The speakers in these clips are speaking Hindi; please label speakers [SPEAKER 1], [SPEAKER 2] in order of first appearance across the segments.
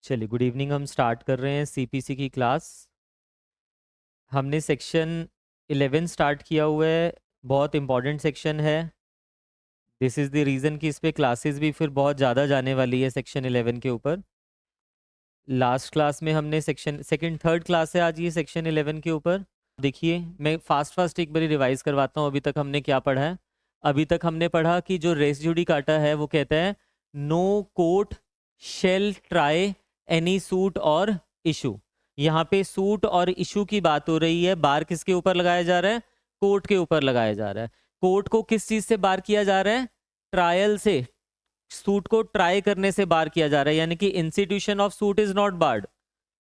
[SPEAKER 1] चलिए, गुड इवनिंग। हम स्टार्ट कर रहे हैं सीपीसी की क्लास। हमने सेक्शन 11 स्टार्ट किया हुआ है। बहुत इंपॉर्टेंट सेक्शन है। दिस इज़ द रीज़न कि इस पे क्लासेस भी फिर बहुत ज़्यादा जाने वाली है सेक्शन 11 के ऊपर। लास्ट क्लास में हमने सेक्शन सेकंड थर्ड क्लास है आज ये सेक्शन 11 के ऊपर। देखिए, मैं फास्ट एक बारी रिवाइज करवाता हूँ अभी तक हमने क्या पढ़ा है। अभी तक हमने पढ़ा कि जो रेस जुडिकाटा है वो कहता है no court shall try any suit or issue. यहाँ पे सूट और इशू की बात हो रही है। बार किसके ऊपर लगाया जा रहा है? कोर्ट के ऊपर लगाया जा रहा है। कोर्ट को किस चीज से बार किया जा रहा है? ट्रायल से। सूट को ट्राई करने से बार किया जा रहा है, यानी कि institution of suit is not barred.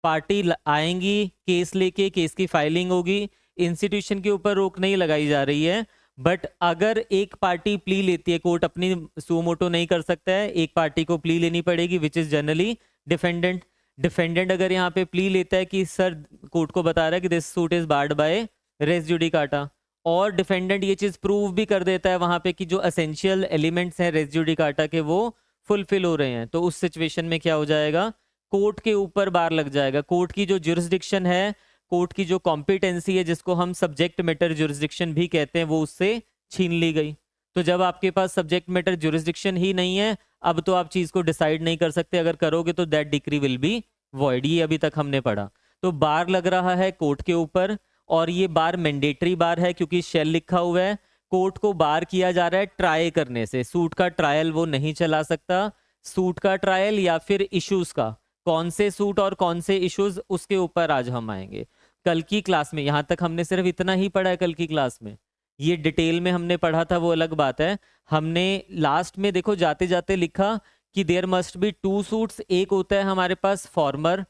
[SPEAKER 1] Party आएंगी, केस लेके, केस की फाइलिंग होगी, इंस्टीट्यूशन के ऊपर रोक नहीं लगाई जा रही है। बट अगर एक पार्टी प्ली लेती है, कोर्ट अपनी सुमोटो नहीं कर सकता है, एक पार्टी को प्ली लेनी पड़ेगी which is generally defendant. Defendant अगर यहाँ पे प्ली लेता है कि सर, कोर्ट को बता रहा है कि this suit is barred by res judicata, और डिफेंडेंट ये चीज प्रूव भी कर देता है वहां पे कि जो असेंशियल एलिमेंट्स हैं रेस जुडिकाटा के वो फुलफिल हो रहे हैं, तो उस सिचुएशन में क्या हो जाएगा? कोर्ट के ऊपर बार लग जाएगा। कोर्ट की जो जुरिस्डिक्शन है, कोर्ट की जो कॉम्पिटेंसी है, जिसको हम सब्जेक्ट मैटर जुरिस्डिक्शन भी कहते हैं, वो उससे छीन ली गई। तो जब आपके पास सब्जेक्ट मैटर जुरिस्डिक्शन ही नहीं है, अब तो आप चीज को डिसाइड नहीं कर सकते। अगर करोगे तो that decree will be void. ये अभी तक हमने पढ़ा। तो बार लग रहा है कोर्ट के ऊपर, और ये बार मैंडेटरी बार है क्योंकि शेल लिखा हुआ है। कोर्ट को बार किया जा रहा है ट्राई करने से। सूट का ट्रायल वो नहीं चला सकता। सूट का ट्रायल या फिर इश्यूज का, कौन से सूट और कौन से इश्यूज, उसके ऊपर आज हम आएंगे। कल की क्लास में यहां तक हमने सिर्फ इतना ही पढ़ा है। कल की क्लास में ये डिटेल में हमने पढ़ा था, वो अलग बात है। हमने लास्ट में देखो जाते जाते लिखा कि there must be two suits. एक होता है हमारे पास फॉर्मर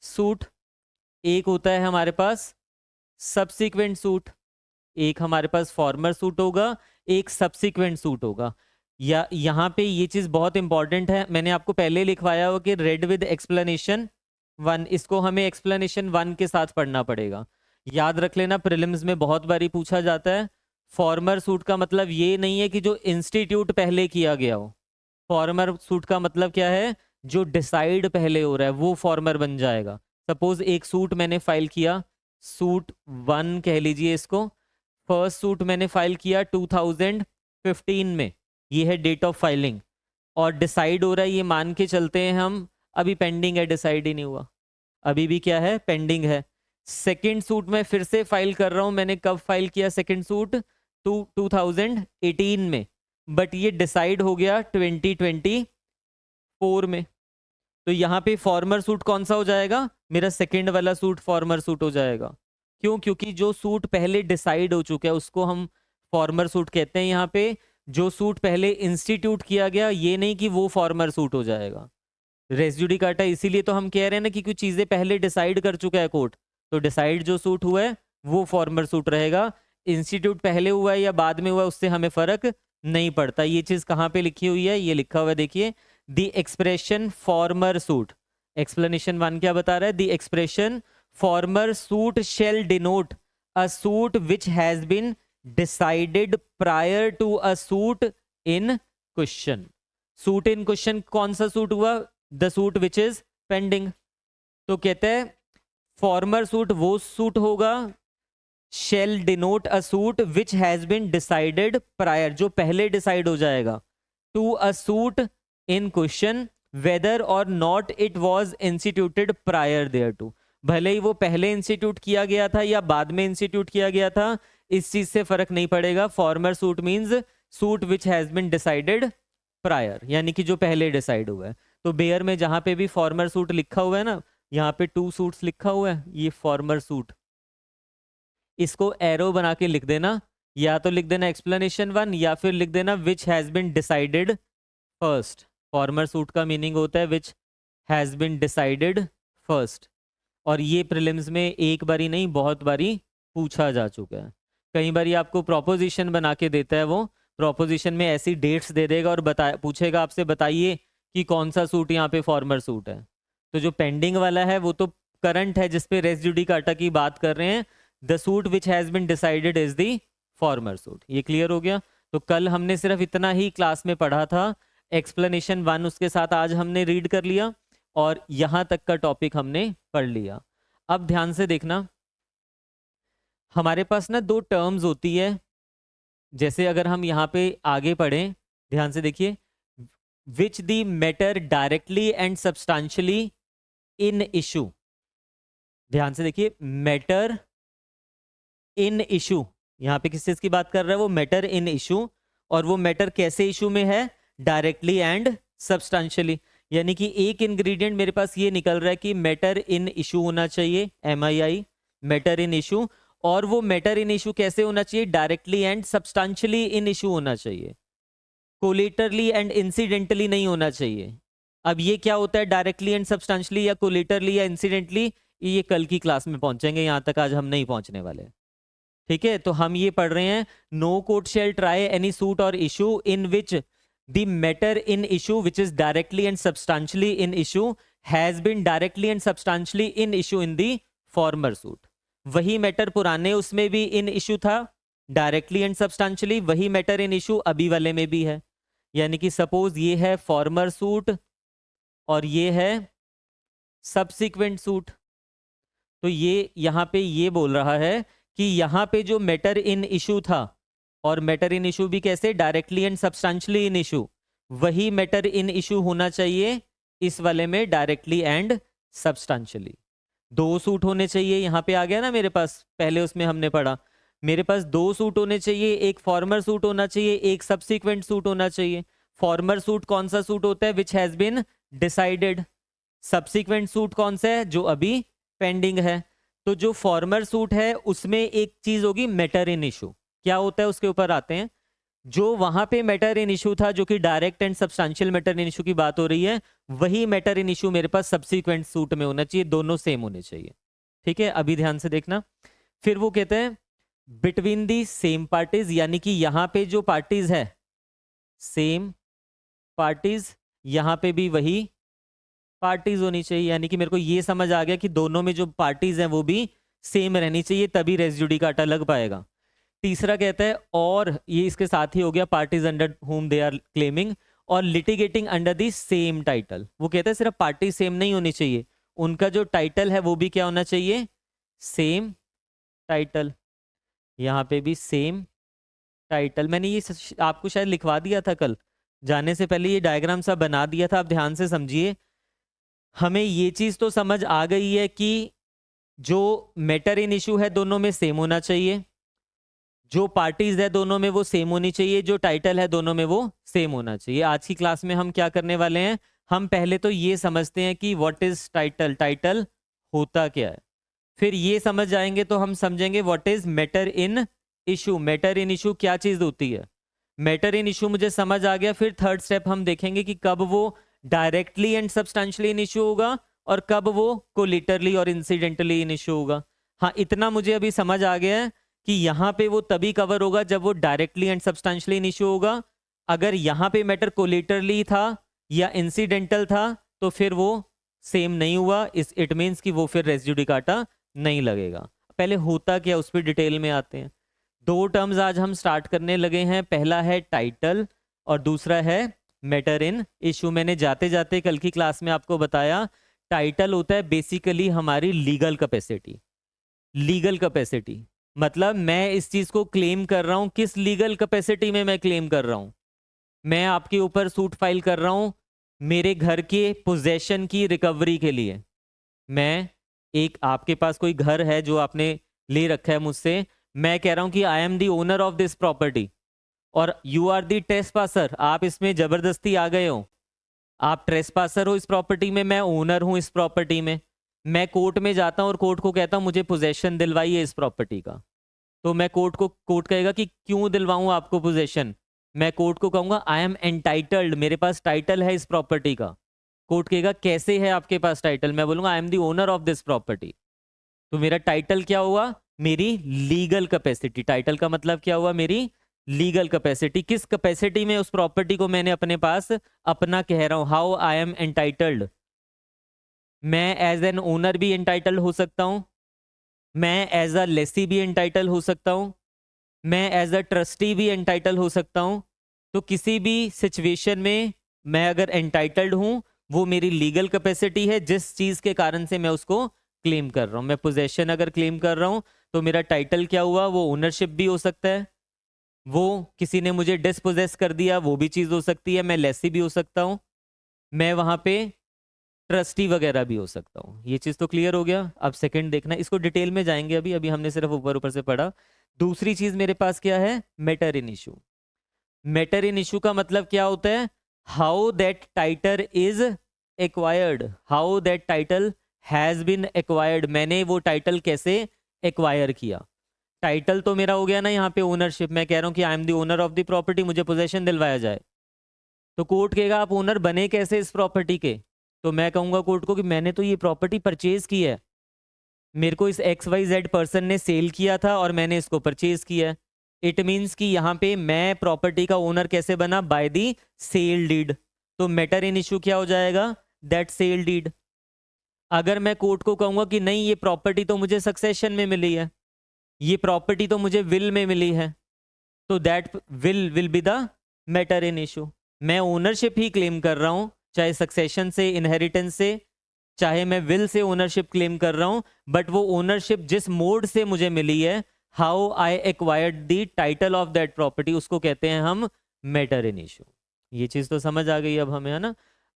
[SPEAKER 1] सूट, एक होता है हमारे पास सब्सिक्वेंट सूट। एक हमारे पास फॉर्मर सूट होगा, एक सब्सिक्वेंट सूट होगा। या यहाँ पे ये चीज बहुत इंपॉर्टेंट है, मैंने आपको पहले लिखवाया हो कि रेड विद एक्सप्लेनेशन 1, इसको हमें एक्सप्लेनेशन 1 के साथ पढ़ना पड़ेगा। याद रख लेना, प्रीलिम्स में बहुत बारी पूछा जाता है। फॉर्मर सूट का मतलब ये नहीं है कि जो इंस्टीट्यूट पहले किया गया हो। फॉर्मर सूट का मतलब क्या है? जो डिसाइड पहले हो रहा है वो फॉर्मर बन जाएगा। सपोज एक सूट मैंने फाइल किया, सूट 1 कह लीजिए इसको। फर्स्ट सूट मैंने फाइल किया 2015 में, ये है डेट ऑफ फाइलिंग, और डिसाइड हो रहा है, ये मान के चलते हैं हम, अभी पेंडिंग है, डिसाइड ही नहीं हुआ, अभी भी क्या है? पेंडिंग है। सेकंड सूट में फिर से फाइल कर रहा हूं। मैंने कब फाइल किया सेकंड सूट? 2018 में, बट ये डिसाइड हो गया 2024 में। तो यहाँ पे फॉर्मर सूट कौन सा हो जाएगा? मेरा सेकंड वाला सूट फॉर्मर सूट हो जाएगा। क्यों? क्योंकि जो सूट पहले डिसाइड हो चुका है उसको हम फॉर्मर सूट कहते हैं। यहाँ पे जो सूट पहले इंस्टीट्यूट किया गया, ये नहीं कि वो फॉर्मर सूट हो जाएगा। रेस जुडिकाटा इसीलिए तो हम कह रहे हैं ना कि कुछ चीजें पहले डिसाइड कर चुका है कोर्ट, तो डिसाइड जो सूट हुआ है वो फॉर्मर सूट रहेगा। इंस्टीट्यूट पहले हुआ है या बाद में हुआ है उससे हमें फर्क नहीं पड़ता। ये चीज कहाँ पे लिखी हुई है? ये लिखा हुआ है, देखिए, the expression former suit. Explanation 1 क्या बता रहा है? The expression former suit shall denote a suit which has been decided prior to a suit in question. Suit in question कौन सा सूट हुआ? The suit which is pending. तो कहते हैं फॉर्मर सूट वो सूट होगा, shall denote a suit which has been decided prior, जो पहले डिसाइड हो जाएगा, to a suit in question whether or not it was instituted prior thereto. भले ही वो पहले इंस्टीट्यूट किया गया था या बाद में इंस्टीट्यूट किया गया था, इस चीज से फर्क नहीं पड़ेगा। Former suit means suit which has been decided prior, यानी कि जो पहले डिसाइड हुआ है। तो बेयर में जहां पे भी फॉर्मर सूट लिखा हुआ है ना, यहाँ पे 2 सूट्स लिखा हुआ है, ये फॉर्मर सूट। इसको एरो बना के लिख देना, या तो लिख देना एक्सप्लेनेशन 1 या फिर लिख देना which has been decided first. Former suit का मीनिंग होता है which has been decided first. और ये प्रीलिम्स में एक बारी नहीं बहुत बारी पूछा जा चुका है। कई बारी आपको प्रोपोजिशन बना के देता है, वो प्रोपोजिशन में ऐसी डेट्स दे देगा और पूछेगा आपसे बताइए कि कौन सा सूट यहाँ पे फॉर्मर सूट है। तो जो पेंडिंग वाला है वो तो करंट है, जिसपे रेस जुडिकाटा की बात कर रहे हैं। The suit which has been decided is the former suit. ये क्लियर हो गया? तो कल हमने सिर्फ इतना ही क्लास में पढ़ा था, एक्सप्लेनेशन 1 उसके साथ आज हमने रीड कर लिया। और यहां तक का टॉपिक हमने पढ़ लिया। अब ध्यान से देखना, हमारे पास ना दो टर्म्स होती है। जैसे अगर हम यहाँ पे आगे पढ़ें, ध्यान से देखिए, विच the matter directly and substantially in issue. ध्यान से देखिए, मैटर इन इशू, यहाँ पे किस चीज की बात कर रहा है वो, मैटर इन इशू। और वो मैटर कैसे इशू में है, डायरेक्टली एंड सब्सटेंशियली। यानी कि एक इंग्रेडिएंट मेरे पास ये निकल रहा है कि मैटर इन इशू होना चाहिए, MII, मैटर इन इशू। और वो मैटर इन इशू कैसे होना चाहिए, directly and substantially in issue होना चाहिए, कोलेटरली एंड इंसिडेंटली नहीं होना चाहिए। अब ये क्या होता है, डायरेक्टली एंड सब्सटेंशियली या कोलेटरली या इंसिडेंटली, ये कल की क्लास में पहुंचेंगे, यहां तक आज हम नहीं पहुंचने वाले। ठीक है, तो हम ये पढ़ रहे हैं, no court shall try any suit or issue in which the matter in issue which is directly and substantially in issue has been directly and substantially in issue in the former suit. वही मैटर पुराने उसमें भी इन इशू था, डायरेक्टली एंड सब्सटेंशियली, वही मैटर इन इशू अभी वाले में भी है। यानी कि सपोज ये है फॉर्मर सूट और ये है सब्सिक्वेंट सूट। तो ये यहां पे ये बोल रहा है कि यहां पे जो मैटर इन इशू था, और मैटर इन इशू भी कैसे, directly and substantially in issue, वही मैटर इन इशू होना चाहिए इस वाले में, डायरेक्टली एंड सब्सटेंशियली। दो सूट होने चाहिए, यहां पे आ गया ना मेरे पास, पहले उसमें हमने पढ़ा, मेरे पास दो सूट होने चाहिए, एक फॉर्मर सूट होना चाहिए, एक सब्सिक्वेंट सूट होना चाहिए। फॉर्मर सूट कौन सा सूट होता है, which has been decided. Subsequent suit कौन सा है, जो अभी पेंडिंग है। तो जो फॉर्मर सूट है उसमें एक चीज होगी मैटर इन इशू, क्या होता है उसके ऊपर आते हैं। जो वहां पे मैटर इन इशू था, जो कि direct and substantial matter in issue की बात हो रही है, वही मैटर इन इशू मेरे पास सब्सिक्वेंट सूट में होना चाहिए, दोनों सेम होने चाहिए। ठीक है, अभी ध्यान से देखना, फिर वो कहते हैं बिटवीन दी सेम पार्टीज, यानी कि यहां पे जो पार्टीज है सेम पार्टीज, यहां पे भी वही पार्टीज होनी चाहिए। यानी कि मेरे को ये समझ आ गया कि दोनों में जो पार्टीज हैं वो भी सेम रहनी चाहिए, तभी रेसिड्यू काटा लग पाएगा। तीसरा कहता है, और ये इसके साथ ही हो गया, पार्टीज अंडर हुम दे आर क्लेमिंग और litigating under the same title. वो कहता है सिर्फ पार्टी सेम नहीं होनी चाहिए, उनका जो टाइटल है वो भी क्या होना चाहिए, सेम टाइटल। यहाँ पे भी सेम टाइटल। मैंने ये आपको शायद लिखवा दिया था कल जाने से पहले, ये डायग्राम सा बना दिया था, आप ध्यान से समझिए। हमें ये चीज तो समझ आ गई है कि जो मैटर इन इशू है दोनों में सेम होना चाहिए, जो पार्टीज है दोनों में वो सेम होनी चाहिए, जो टाइटल है दोनों में वो सेम होना चाहिए। आज की क्लास में हम क्या करने वाले हैं, हम पहले तो ये समझते हैं कि व्हाट इज टाइटल, टाइटल होता क्या है। फिर ये समझ जाएंगे तो हम समझेंगे what is matter in issue, matter in issue क्या चीज होती है। मैटर इन इशू मुझे समझ आ गया, फिर थर्ड स्टेप हम देखेंगे कि कब वो directly and substantially in issue होगा और कब वो कोलिटरली और इंसिडेंटली इन इशू होगा। हाँ, इतना मुझे अभी समझ आ गया है कि यहाँ पे वो तभी कवर होगा जब वो directly and substantially in issue होगा। अगर यहाँ पे मैटर कोलिटरली था या इंसिडेंटल था तो फिर वो सेम नहीं हुआ, इस इट मीन्स कि वो फिर रेसिड्यू डिकाटा नहीं लगेगा। पहले होता क्या उस पर डिटेल में आते हैं। दो टर्म्स आज हम स्टार्ट करने लगे हैं, पहला है टाइटल और दूसरा है मैटर इन इशू। मैंने जाते जाते कल की क्लास में आपको बताया, टाइटल होता है बेसिकली हमारी लीगल कैपेसिटी। लीगल कैपेसिटी मतलब मैं इस चीज को क्लेम कर रहा हूं, किस लीगल कैपेसिटी में मैं क्लेम कर रहा हूं। मैं आपके ऊपर सूट फाइल कर रहा हूं मेरे घर के पोजेशन की रिकवरी के लिए। मैं एक, आपके पास कोई घर है जो आपने ले रखा है मुझसे, मैं कह रहा हूं कि I am the owner of this property और यू आर द ट्रेसपासर, आप इसमें जबरदस्ती आ गए हो, आप ट्रेसपासर हो इस प्रॉपर्टी में, मैं ओनर हूं इस प्रॉपर्टी में। मैं कोर्ट में जाता हूं और कोर्ट को कहता हूं मुझे पोजेशन दिलवाइए इस प्रॉपर्टी का। तो मैं कोर्ट कहेगा कि क्यों दिलवाऊं आपको पोजेशन, मैं कोर्ट को कहूंगा आई एम एंटाइटल्ड, मेरे पास टाइटल है इस प्रॉपर्टी का। कोर्ट कहेगा कैसे है आपके पास टाइटल, मैं बोलूंगा आई am the owner of this property. तो मेरा टाइटल क्या हुआ, मेरी लीगल कैपेसिटी। टाइटल का मतलब क्या हुआ, मेरी लीगल कैपेसिटी। किस कैपेसिटी में उस प्रॉपर्टी को मैंने अपने पास अपना कह रहा हूं, हाउ आई एम एंटाइटल्ड। मैं एज एन ओनर भी एंटाइटल्ड हो सकता हूं, मैं एज अ लेसी भी एंटाइटल हो सकता हूं, मैं एज अ ट्रस्टी भी एंटाइटल हो सकता हूं। तो किसी भी सिचुएशन में मैं अगर एंटाइटल्ड हूं वो मेरी लीगल कैपेसिटी है जिस चीज के कारण से मैं उसको क्लेम कर रहा हूं। मैं पोजेशन अगर क्लेम कर रहा हूं तो मेरा टाइटल क्या हुआ, वो ओनरशिप भी हो सकता है, वो किसी ने मुझे डिस्पोजेस कर दिया वो भी चीज हो सकती है, मैं लेसी भी हो सकता हूं, मैं वहां पे ट्रस्टी वगैरह भी हो सकता हूँ। ये चीज तो क्लियर हो गया। अब सेकंड देखना, इसको डिटेल में जाएंगे, अभी अभी हमने सिर्फ ऊपर ऊपर से पढ़ा। दूसरी चीज मेरे पास क्या है, matter in issue. Matter in issue का मतलब क्या होता है, how that title is acquired, how that title has been acquired, मैंने वो टाइटल कैसे एक्वायर किया। टाइटल तो मेरा हो गया ना यहाँ पे ओनरशिप, मैं कह रहा हूँ कि I am the owner of the property, मुझे पोजेशन दिलवाया जाए, तो कोर्ट कहेगा आप ओनर बने कैसे इस प्रॉपर्टी के, तो मैं कहूंगा कोर्ट को कि मैंने तो ये प्रॉपर्टी परचेज की है, मेरे को इस XYZ पर्सन ने सेल किया था और मैंने इसको परचेज किया है। इट मीन्स कि यहाँ पे मैं प्रॉपर्टी का ओनर कैसे बना, बाय दी सेल डीड। तो मैटर इन इशू क्या हो जाएगा, दैट सेल डीड। अगर मैं कोर्ट को कहूंगा कि नहीं ये प्रॉपर्टी तो मुझे सक्सेशन में मिली है, ये प्रॉपर्टी तो मुझे विल में मिली है, तो that will be the matter in issue. मैं ओनरशिप ही क्लेम कर रहा हूं, चाहे सक्सेशन से, इनहेरिटेंस से, चाहे मैं विल से ओनरशिप क्लेम कर रहा हूं, बट वो ओनरशिप जिस मोड से मुझे मिली है, how I acquired the title of that property, उसको कहते हैं हम मैटर इन इशू। ये चीज तो समझ आ गई अब हमें, है ना।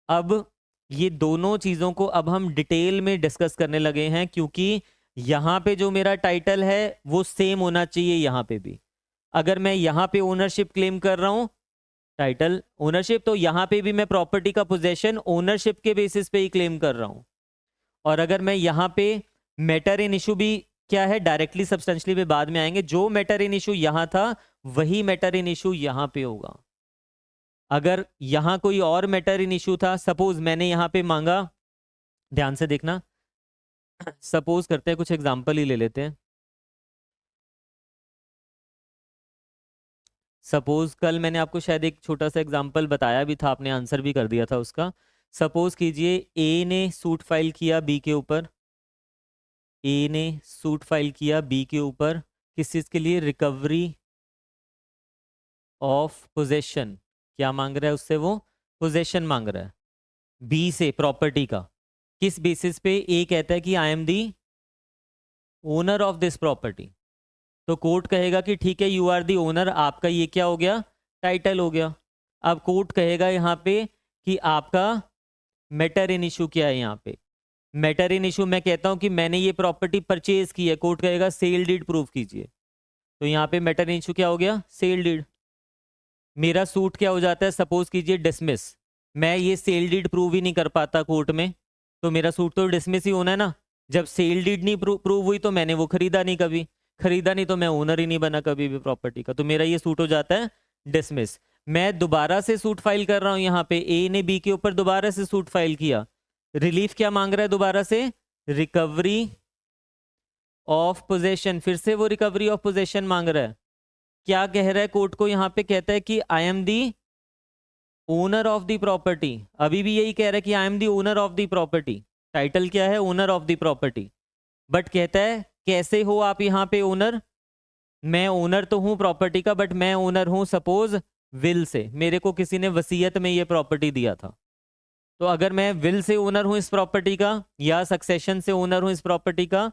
[SPEAKER 1] अब ये दोनों चीजों को अब हम डिटेल में डिस्कस करने लगे हैं, क्योंकि यहां पे जो मेरा टाइटल है वो सेम होना चाहिए यहाँ पे भी। अगर मैं यहाँ पे ओनरशिप क्लेम कर रहा हूं, टाइटल ओनरशिप, तो यहाँ पे भी मैं प्रॉपर्टी का पोजेशन ओनरशिप के बेसिस पे ही क्लेम कर रहा हूं। और अगर मैं यहाँ पे मैटर इन इशू भी क्या है, डायरेक्टली सब्सटेंशियली पे बाद में आएंगे, जो मैटर इन इशू यहाँ था वही मैटर इन इशू यहाँ पे होगा। अगर यहाँ कोई और मैटर इन इशू था, सपोज मैंने यहाँ पे मांगा, ध्यान से देखना, सपोज करते हैं, कुछ एग्जांपल ही ले लेते हैं। सपोज कल मैंने आपको शायद एक छोटा सा एग्जांपल बताया भी था, आपने आंसर भी कर दिया था उसका। सपोज कीजिए ए ने सूट फाइल किया बी के ऊपर, ए ने सूट फाइल किया बी के ऊपर, किस चीज़ के लिए, रिकवरी ऑफ पोजेशन। क्या मांग रहा है उससे, वो पोजेशन मांग रहा है बी से प्रॉपर्टी का। किस बेसिस पे, ए कहता है कि I am the owner of this property, तो कोर्ट कहेगा कि ठीक है यू आर दी ओनर, आपका ये क्या हो गया, टाइटल हो गया। अब कोर्ट कहेगा यहाँ पे कि आपका मैटर इन इशू क्या है। यहाँ पे मैटर इन इशू मैं कहता हूं कि मैंने ये प्रॉपर्टी परचेज की है, कोर्ट कहेगा सेल डीड प्रूव कीजिए, तो यहाँ पे मैटर इन इशू क्या हो गया, सेल डीड। मेरा सूट क्या हो जाता है, सपोज कीजिए डिसमिस, मैं ये सेल डीड प्रूव ही नहीं कर पाता कोर्ट में, तो मेरा सूट तो डिसमिस ही होना है ना। जब सेल डीड नहीं प्रूव हुई तो मैंने वो खरीदा नहीं, कभी खरीदा नहीं तो मैं ओनर ही नहीं बना कभी भी प्रॉपर्टी का, तो मेरा ये सूट हो जाता है डिसमिस। मैं दोबारा से सूट फाइल कर रहा हूं, यहाँ पे ए ने बी के ऊपर दोबारा से सूट फाइल किया, रिलीफ क्या मांग रहा है दोबारा से, रिकवरी ऑफ पोजेशन, फिर से वो रिकवरी ऑफ पोजेशन मांग रहा है। क्या कह रहा है कोर्ट को, यहाँ पे कहता है कि I am the owner of the property, अभी भी यही कह रहा है कि I am the owner of the property, title क्या है, owner of the property, but कहता है कैसे हो आप यहाँ पे ओनर, मैं ओनर तो हूं प्रॉपर्टी का, बट मैं ओनर हूं सपोज विल से, मेरे को किसी ने वसीयत में ये प्रॉपर्टी दिया था। तो अगर मैं विल से ओनर हूं इस प्रॉपर्टी का या सक्सेशन से ओनर हूं इस प्रॉपर्टी का,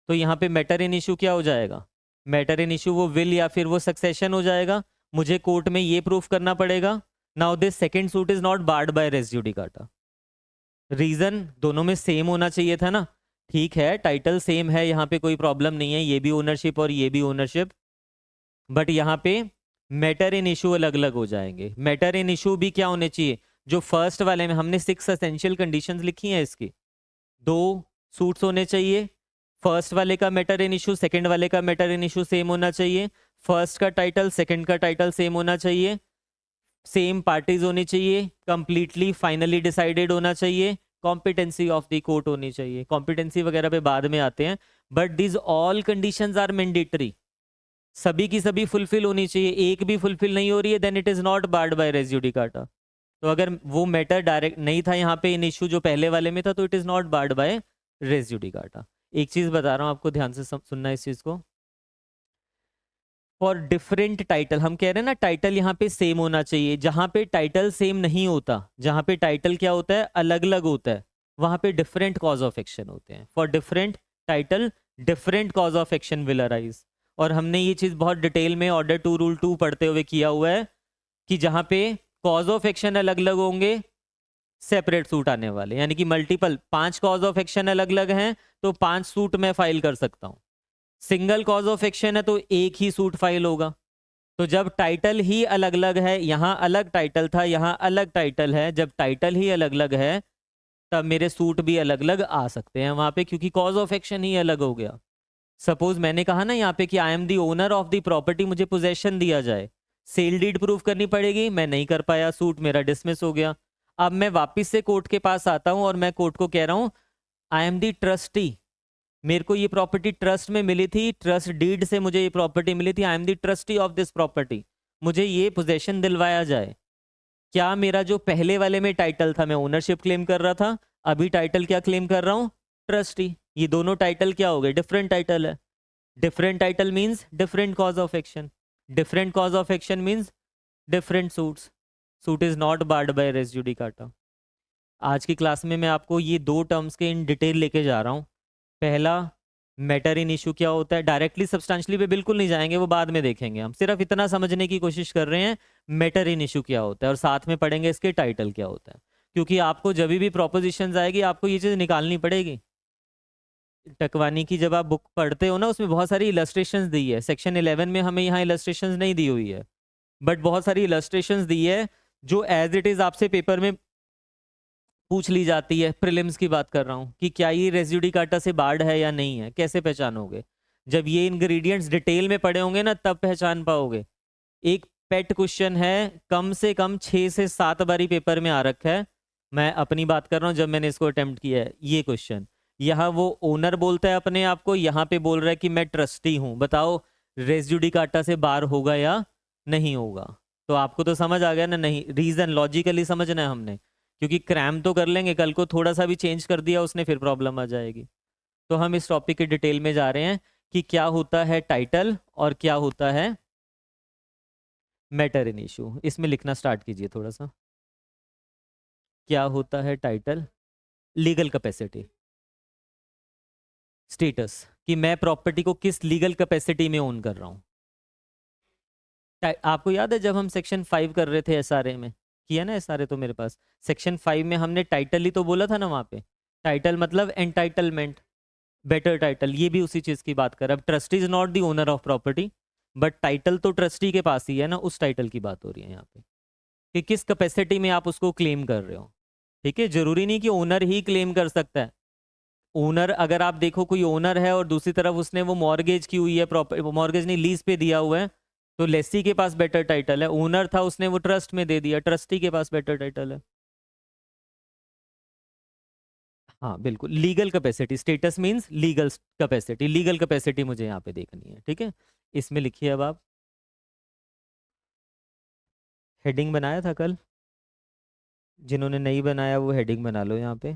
[SPEAKER 1] तो यहाँ पे मैटर इन इशू क्या हो जाएगा, मैटर इन इशू वो विल या फिर वो सक्सेशन हो जाएगा। मुझे कोर्ट में ये प्रूफ करना पड़ेगा। Now this second suit is not barred by res judicata. Reason दोनों में सेम होना चाहिए था ना, ठीक है टाइटल सेम है, यहाँ पे कोई प्रॉब्लम नहीं है, ये भी ओनरशिप और ये भी ओनरशिप, बट यहाँ पे मैटर इन इशू अलग अलग हो जाएंगे। मैटर इन इशू भी क्या होने चाहिए, जो फर्स्ट वाले में हमने 6 एसेंशियल कंडीशंस लिखी हैं इसकी, 2 सूट्स होने चाहिए, फर्स्ट वाले का मैटर इन इशू सेकंड वाले का मैटर इन इशू सेम होना चाहिए, फर्स्ट का टाइटल सेकंड का टाइटल सेम होना चाहिए, सेम पार्टीज होनी चाहिए, कंप्लीटली फाइनली डिसाइडेड होना चाहिए, कॉम्पिटेंसी ऑफ द कोर्ट होनी चाहिए। कॉम्पिटेंसी वगैरह पे बाद में आते हैं, but this all conditions are mandatory, सभी की सभी फुलफिल होनी चाहिए। एक भी फुलफिल नहीं हो रही है then it is not barred by res judicata. तो अगर वो मैटर डायरेक्ट नहीं था यहाँ पे इन इशू जो पहले वाले में था, तो it is not barred by res judicata. एक चीज बता रहा हूँ आपको, ध्यान से सुनना इस चीज को। फॉर डिफरेंट टाइटल, हम कह रहे हैं ना टाइटल यहाँ पे सेम होना चाहिए, जहाँ पे टाइटल सेम नहीं होता, जहाँ पे टाइटल क्या होता है अलग अलग होता है, वहाँ पे डिफरेंट कॉज ऑफ एक्शन होते हैं। For different title different cause of action will arise. और हमने ये चीज़ बहुत डिटेल में ऑर्डर टू रूल 2 पढ़ते हुए किया हुआ है कि जहाँ पे कॉज ऑफ एक्शन अलग अलग होंगे सेपरेट सूट आने वाले, यानी कि मल्टीपल 5 कॉज ऑफ एक्शन अलग अलग हैं तो 5 सूट मैं फाइल कर सकता हूँ। सिंगल कॉज ऑफ एक्शन है तो एक ही सूट फाइल होगा। तो जब टाइटल ही अलग अलग है, यहाँ अलग टाइटल था यहाँ अलग टाइटल है, जब टाइटल ही अलग अलग है तब मेरे सूट भी अलग अलग आ सकते हैं वहां पे, क्योंकि कॉज ऑफ एक्शन ही अलग हो गया। सपोज मैंने कहा ना यहाँ पे कि I am the owner of the property, मुझे पोजेशन दिया जाए, सेल डीड प्रूफ करनी पड़ेगी, मैं नहीं कर पाया, सूट मेरा डिसमिस हो गया। अब मैं वापिस से कोर्ट के पास आता हूँ और मैं कोर्ट को कह रहा हूँ आई एम दी ट्रस्टी, मेरे को ये प्रॉपर्टी ट्रस्ट में मिली थी, ट्रस्ट डीड से मुझे ये प्रॉपर्टी मिली थी, आई am the trustee of this property, मुझे ये पोजेशन दिलवाया जाए। क्या मेरा जो पहले वाले में टाइटल था मैं ओनरशिप क्लेम कर रहा था, अभी टाइटल क्या क्लेम कर रहा हूँ ट्रस्टी। ये दोनों टाइटल क्या हो गए डिफरेंट टाइटल है। Different title means different cause of action, different cause of action means different suits. Suit is not barred by res judicata. आज की क्लास में मैं आपको ये दो टर्म्स के इन डिटेल लेके जा रहा हूँ। पहला मैटर इन इशू क्या होता है, डायरेक्टली सब्सटेंशली पे बिल्कुल नहीं जाएंगे, वो बाद में देखेंगे, हम सिर्फ इतना समझने की कोशिश कर रहे हैं मैटर इन इशू क्या होता है, और साथ में पढ़ेंगे इसके टाइटल क्या होता है, क्योंकि आपको जब भी प्रोपोजिशंस आएगी आपको ये चीज़ निकालनी पड़ेगी। टकवानी की जब आप बुक पढ़ते हो ना उसमें बहुत सारी इलस्ट्रेशंस दी है, सेक्शन 11 में हमें यहाँ इलस्ट्रेशंस नहीं दी हुई है, बट बहुत सारी इलस्ट्रेशंस दी है जो एज इट इज आपसे पेपर में पूछ ली जाती है। प्रीलिम्स की बात कर रहा हूँ कि क्या ये रेसिड्यूडिकाटा से बार्ड है या नहीं है, कैसे पहचानोगे, जब ये इंग्रेडिएंट्स डिटेल में पढ़े होंगे ना तब पहचान पाओगे। एक पेट क्वेश्चन है, कम से कम 6 से 7 बारी पेपर में आ रखा है, मैं अपनी बात कर रहा हूँ जब मैंने इसको अटेम्प्ट किया है। ये क्वेश्चन यहाँ वो ओनर बोलता है अपने आप को, यहाँ पे बोल रहा है कि मैं ट्रस्टी हूँ, बताओ रेसिड्यूडिकाटा से बार होगा या नहीं होगा। तो आपको तो समझ आ गया ना, नहीं रीजन लॉजिकली समझना है हमने, क्योंकि क्रैम तो कर लेंगे, कल को थोड़ा सा भी चेंज कर दिया उसने फिर प्रॉब्लम आ जाएगी। तो हम इस टॉपिक के डिटेल में जा रहे हैं कि क्या होता है टाइटल और क्या होता है मैटर इन इशू। इसमें लिखना स्टार्ट कीजिए थोड़ा सा, क्या होता है टाइटल, लीगल कैपेसिटी, स्टेटस, कि मैं प्रॉपर्टी को किस लीगल कैपेसिटी में ओन कर रहा हूँ। आपको याद है जब हम सेक्शन 5 कर रहे थे एसआरए में, किया ना एसआरए तो मेरे पास, सेक्शन 5 में हमने टाइटल ही तो बोला था ना वहाँ पे, टाइटल मतलब एंटाइटलमेंट, बेटर टाइटल, ये भी उसी चीज़ की बात कर रहा है। अब trustee is not the owner of property, but title तो ट्रस्टी के पास ही है ना, उस टाइटल की बात हो रही है यहाँ पे कि किस कैपेसिटी में आप उसको क्लेम कर रहे हो। ठीक है, जरूरी नहीं कि ओनर ही क्लेम कर सकता है। ओनर अगर आप देखो कोई ओनर है और दूसरी तरफ उसने वो मॉर्गेज की हुई है, प्रॉपर मॉर्गेज नहीं लीज पे दिया हुआ है, तो लेसी के पास बेटर टाइटल है। ओनर था उसने वो ट्रस्ट में दे दिया, ट्रस्टी के पास बेटर टाइटल है। हाँ बिल्कुल, legal capacity, status means legal capacity, legal capacity मुझे यहाँ पे देखनी है। ठीक है, इसमें लिखिए अब आप, हेडिंग बनाया था कल, जिन्होंने नहीं बनाया वो हेडिंग बना लो यहाँ पे,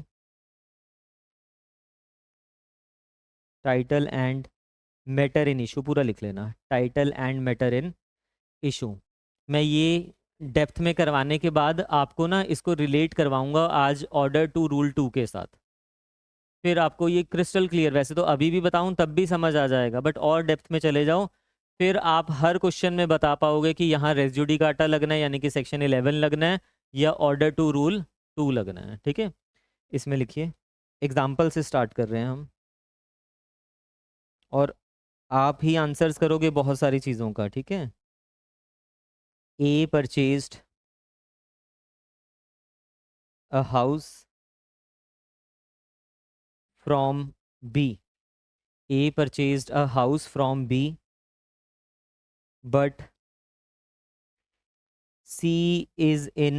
[SPEAKER 1] title and matter in issue पूरा लिख लेना, title and matter in issue. मैं ये डेप्थ में करवाने के बाद आपको ना इसको रिलेट करवाऊंगा आज ऑर्डर टू रूल 2 के साथ, फिर आपको ये क्रिस्टल क्लियर, वैसे तो अभी भी बताऊं तब भी समझ आ जाएगा, बट और डेप्थ में चले जाओ फिर आप हर क्वेश्चन में बता पाओगे कि यहाँ रेसिड्यू काटा लगना है यानी कि सेक्शन 11 लगना है या ऑर्डर टू रूल 2 लगना है। ठीक है, इसमें लिखिए, एग्जाम्पल से स्टार्ट कर रहे हैं हम, और आप ही आंसर्स करोगे बहुत सारी चीज़ों का। ठीक है, A purchased a house from B, A purchased a house from B but C is in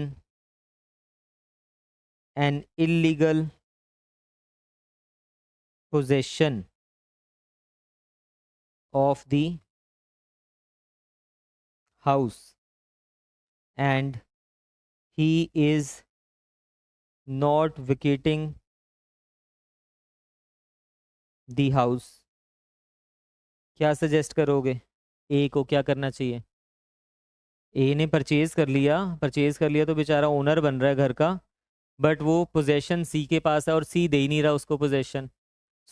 [SPEAKER 1] an illegal possession of the house and he is not vacating the house। क्या सजेस्ट करोगे, ए को क्या करना चाहिए? ए ने परचेज कर लिया तो बेचारा ओनर बन रहा है घर का, बट वो पोजेशन सी के पास है और सी दे ही नहीं रहा उसको पोजेशन।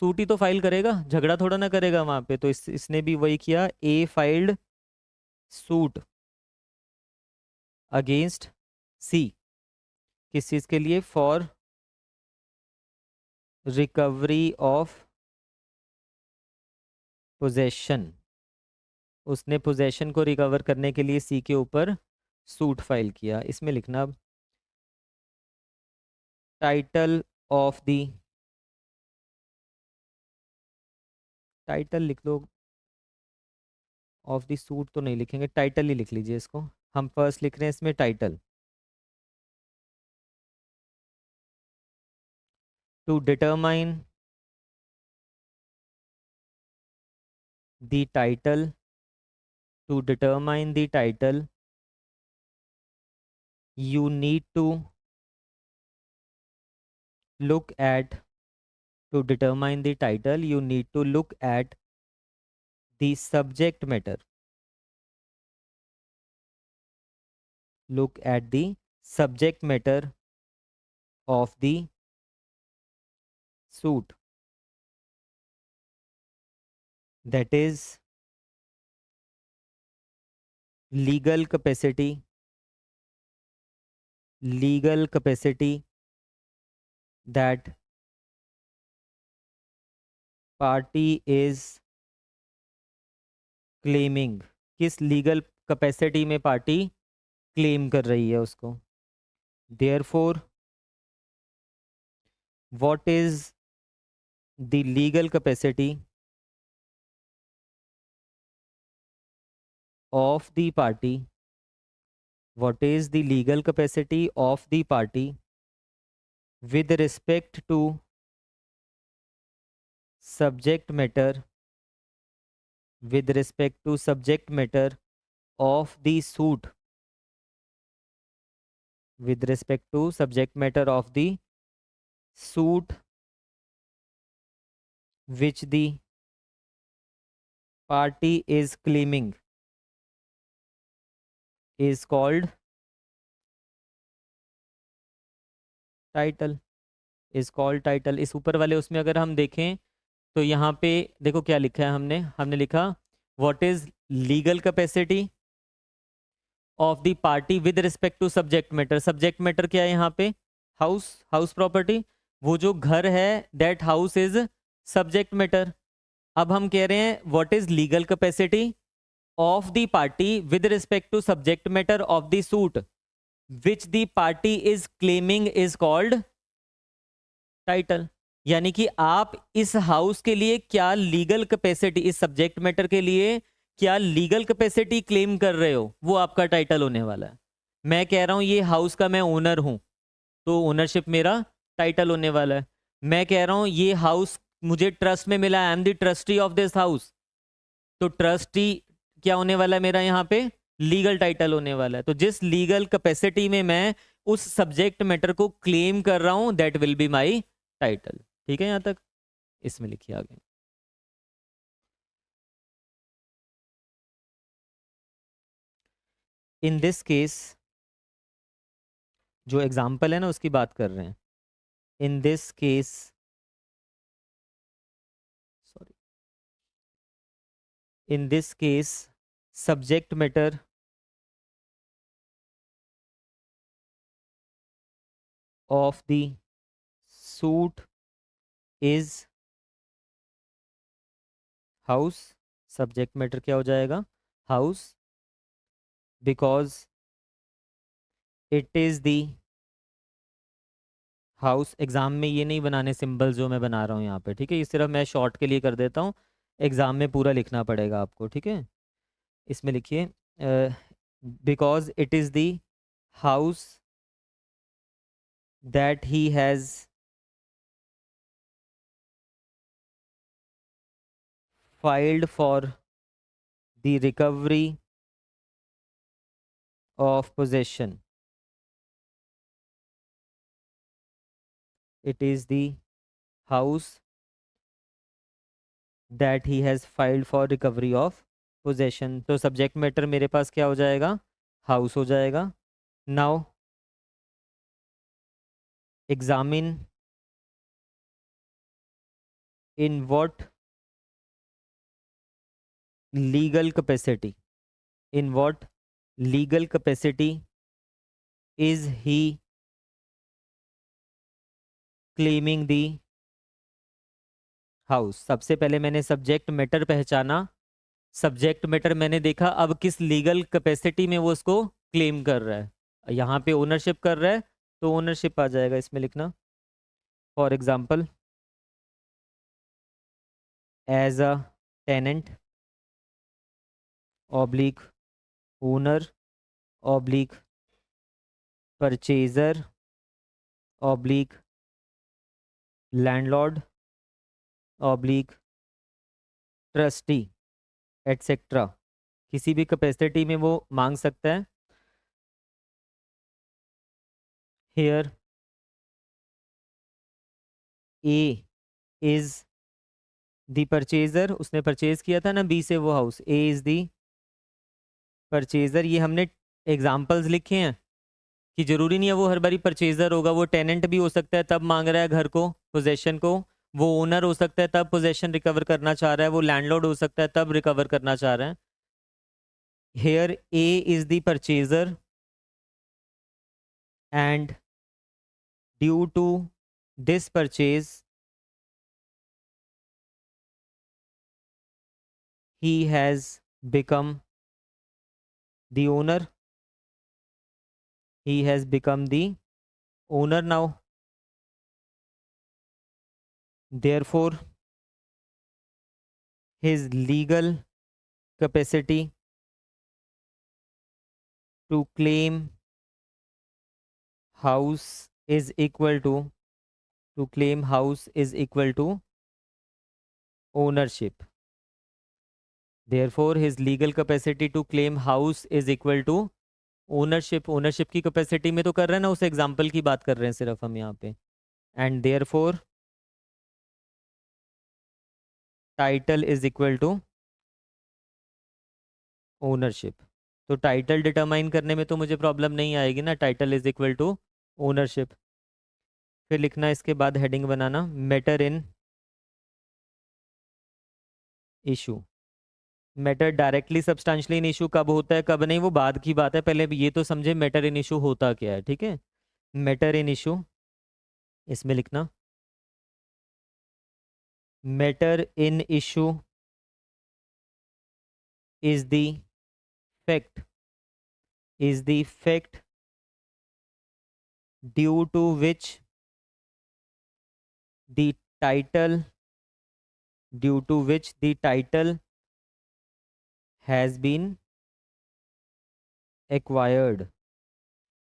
[SPEAKER 1] सूट ही तो फाइल करेगा, झगड़ा थोड़ा ना करेगा वहां पे। तो इसने भी वही किया, ए फाइल्ड सूट अगेंस्ट सी। किस चीज के लिए? For recovery of possession. उसने पोजेशन को रिकवर करने के लिए सी के ऊपर सूट फाइल किया। इसमें लिखना अब, टाइटल ऑफ द, टाइटल लिख लो, ऑफ द सूट तो नहीं लिखेंगे, टाइटल ही लिख लीजिए इसको। हम फर्स्ट लिख रहे हैं इसमें title. To determine the title, to determine the title you need to look at, to determine the title you need to look at the subject matter, look at the subject matter of the suit, that is legal capacity, legal capacity that party is claiming। किस लीगल कैपेसिटी में पार्टी क्लेम कर रही है उसको। therefore what is the legal capacity of the party, what is the legal capacity of the party with respect to subject matter, with respect to subject matter of the suit, with respect to subject matter of the suit which the party is claiming is called title, is called title। इस ऊपर वाले उसमें अगर हम देखें तो यहाँ पे देखो क्या लिखा है हमने, हमने लिखा what is legal capacity of the party with respect to subject matter. Subject matter क्या है यहाँ पे? House, house property. वो जो घर है that house is subject matter. अब हम कह रहे हैं what is legal capacity of the party with respect to subject matter of the suit which the party is claiming is called title. यानी कि आप इस हाउस के लिए क्या लीगल कैपेसिटी, इस सब्जेक्ट मैटर के लिए क्या लीगल कैपेसिटी क्लेम कर रहे हो, वो आपका टाइटल होने वाला है। मैं कह रहा हूं ये हाउस का मैं ओनर हूं, तो ओनरशिप मेरा टाइटल होने वाला है। मैं कह रहा हूं ये हाउस मुझे ट्रस्ट में मिला, आई am the trustee of this house, तो ट्रस्टी क्या होने वाला है मेरा यहाँ पे? लीगल टाइटल होने वाला है। तो जिस लीगल कैपेसिटी में मैं उस सब्जेक्ट मैटर को क्लेम कर रहा हूं that will be my title. ठीक है, यहां तक इसमें लिखिए आगे। इन दिस केस, जो एग्जाम्पल है ना उसकी बात कर रहे हैं। In this case, sorry, in this case subject matter of the suit is house. Subject matter क्या हो जाएगा? House, because it is the house. Exam में ये नहीं बनाने सिंबल जो मैं बना रहा हूँ यहाँ पे, ठीक है, ये सिर्फ मैं शॉर्ट के लिए कर देता हूँ, एग्जाम में पूरा लिखना पड़ेगा आपको, ठीक है। इसमें लिखिए because it is the house that he has filed for the recovery of possession. It is the house that he has filed for recovery of possession, तो सब्जेक्ट मैटर मेरे पास क्या हो जाएगा, हाउस हो जाएगा। Now examine in what legal capacity, in what legal capacity is he claiming the house. सबसे पहले मैंने सब्जेक्ट मैटर पहचाना, सब्जेक्ट मैटर मैंने देखा, अब किस लीगल कैपेसिटी में वो उसको क्लेम कर रहा है। यहाँ पे ओनरशिप कर रहा है तो ओनरशिप आ जाएगा इसमें लिखना। For example as a tenant oblique owner oblique purchaser oblique landlord oblique trustee etcetera, किसी भी कैपेसिटी में वो मांग सकता है। Here A is the purchaser, उसने परचेज किया था ना बी से वो house, A is the purchaser. ये हमने एग्जाम्पल्स लिखे हैं कि जरूरी नहीं है वो हर बारी परचेजर होगा, वो टेनेंट भी हो सकता है तब मांग रहा है घर को, पोजेशन को, वो ओनर हो सकता है तब पोजेशन रिकवर करना चाह रहा है, वो लैंडलॉर्ड हो सकता है तब रिकवर करना चाह रहा है। Here A is the purchaser and due to this purchase he has become the owner, he has become the owner now, therefore his legal capacity to claim house is equal to claim house is equal to ownership, therefore his legal capacity to claim house is equal to ownership. Ownership की कैपेसिटी में तो कर रहे हैं ना, उस एग्जाम्पल की बात कर रहे हैं सिर्फ हम यहाँ पे। And therefore title is equal to ownership. तो टाइटल डिटरमाइन करने में तो मुझे प्रॉब्लम नहीं आएगी ना, title is equal to ownership. फिर लिखना इसके बाद हेडिंग बनाना matter in issue. Matter directly substantially in issue कब होता है कब नहीं वो बाद की बात है, पहले ये तो समझे मैटर इन इशू होता क्या है। ठीक है, मैटर इन इशू इसमें लिखना matter in issue is the fact, is the fact due to which the title has been acquired,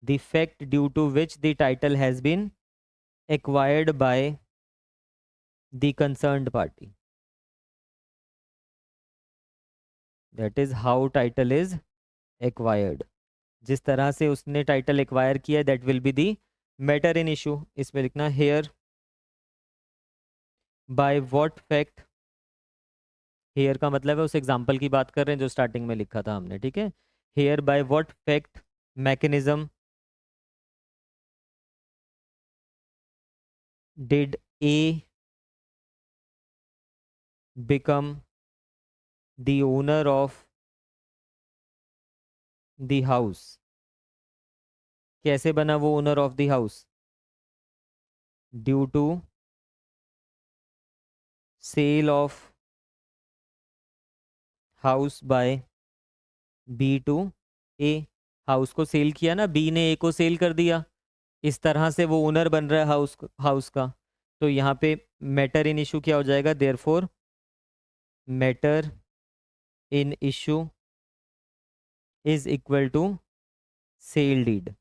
[SPEAKER 1] the fact due to which the title has been acquired by the concerned party, that is how title is acquired। जिस तरह से उसने टाइटल एक्वायर किया that will be the matter in issue. इसमें लिखना here by what fact, here का मतलब है उस एग्जाम्पल की बात कर रहे हैं जो स्टार्टिंग में लिखा था हमने। ठीक है, here by what fact mechanism did A become the owner of the house. कैसे बना वो owner of the house, due to sale of house by B to A. House को सेल किया ना, बी ने ए को सेल कर दिया, इस तरह से वो ओनर बन रहा है हाउस का। तो यहाँ पे मैटर इन इशू क्या हो जाएगा, therefore matter in issue is equal to sale deed.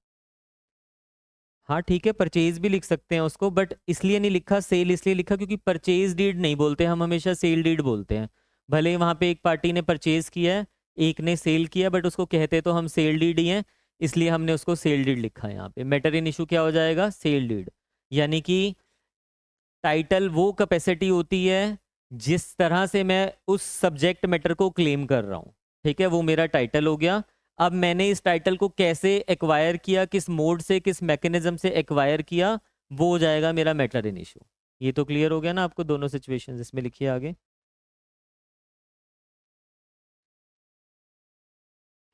[SPEAKER 1] हाँ ठीक है, परचेज भी लिख सकते हैं उसको, बट इसलिए नहीं लिखा सेल, इसलिए लिखा क्योंकि परचेज डीड नहीं बोलते हम, हमेशा सेल डीड बोलते हैं। भले ही वहाँ पे एक पार्टी ने परचेज किया है एक ने सेल किया, बट उसको कहते तो हम सेल डीड ही हैं, इसलिए हमने उसको सेल डीड लिखा है यहाँ पे। मैटर इन इशू क्या हो जाएगा, सेल डीड। यानी कि टाइटल वो कैपेसिटी होती है जिस तरह से मैं उस सब्जेक्ट मैटर को क्लेम कर रहा हूँ। ठीक है, वो मेरा टाइटल हो गया। अब मैंने इस टाइटल को कैसे एक्वायर किया, किस मोड से, किस मैकेनिज्म से एक्वायर किया, वो हो जाएगा मेरा मैटर इन इशू। ये तो क्लियर हो गया ना आपको, दोनों सिचुएशंस। इसमें लिखिए आगे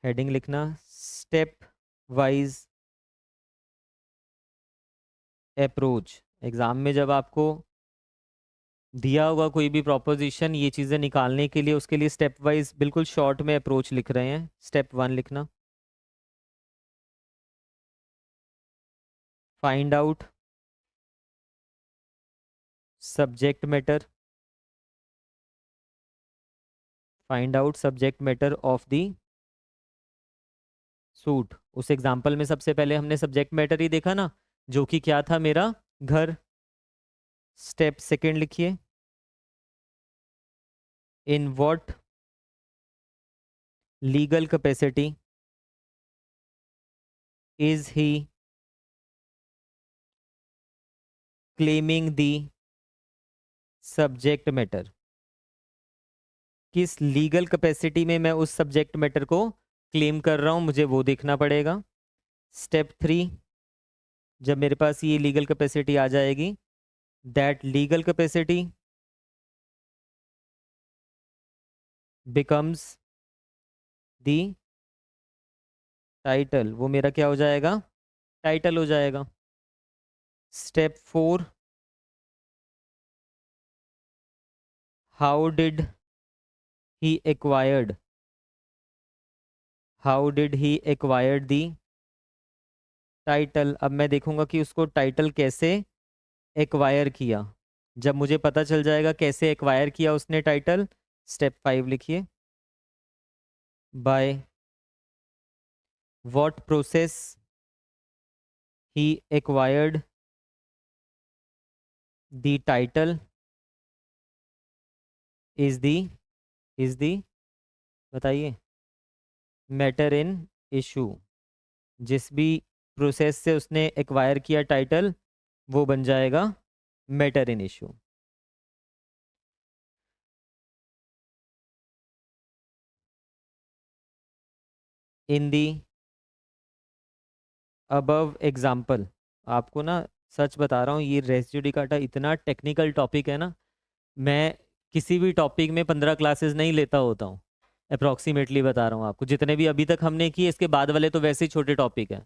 [SPEAKER 1] हेडिंग लिखना, स्टेप वाइज अप्रोच। एग्जाम में जब आपको दिया होगा कोई भी प्रोपोजिशन, ये चीज़ें निकालने के लिए, उसके लिए स्टेप वाइज बिल्कुल शॉर्ट में अप्रोच लिख रहे हैं। स्टेप 1 लिखना, find out subject matter, find out subject matter of the suit. उस एग्जाम्पल में सबसे पहले हमने सब्जेक्ट मैटर ही देखा ना, जो कि क्या था, मेरा घर। स्टेप सेकंड लिखिए, in what legal capacity is he claiming the subject matter. किस लीगल कैपेसिटी में मैं उस सब्जेक्ट मैटर को क्लेम कर रहा हूं, मुझे वो देखना पड़ेगा। स्टेप 3, जब मेरे पास ये लीगल कैपेसिटी आ जाएगी, that legal capacity becomes the title. वो मेरा क्या हो जाएगा, टाइटल हो जाएगा। Step 4, how did he acquired, how did he acquired the title. अब मैं देखूंगा कि उसको टाइटल कैसे एक्वायर किया। जब मुझे पता चल जाएगा कैसे एक्वायर किया उसने टाइटल, स्टेप 5 लिखिए, by what process he acquired the title is the बताइए, मैटर इन इशू। जिस भी प्रोसेस से उसने एक्वायर किया टाइटल, वो बन जाएगा matter in issue. In the above example. आपको ना सच बता रहा हूँ, ये रेस जुडिकाटा इतना टेक्निकल टॉपिक है ना, मैं किसी भी टॉपिक में 15 क्लासेस नहीं लेता होता हूँ। अप्रॉक्सीमेटली बता रहा हूँ आपको, जितने भी अभी तक हमने किए, इसके बाद वाले तो वैसे ही छोटे टॉपिक हैं।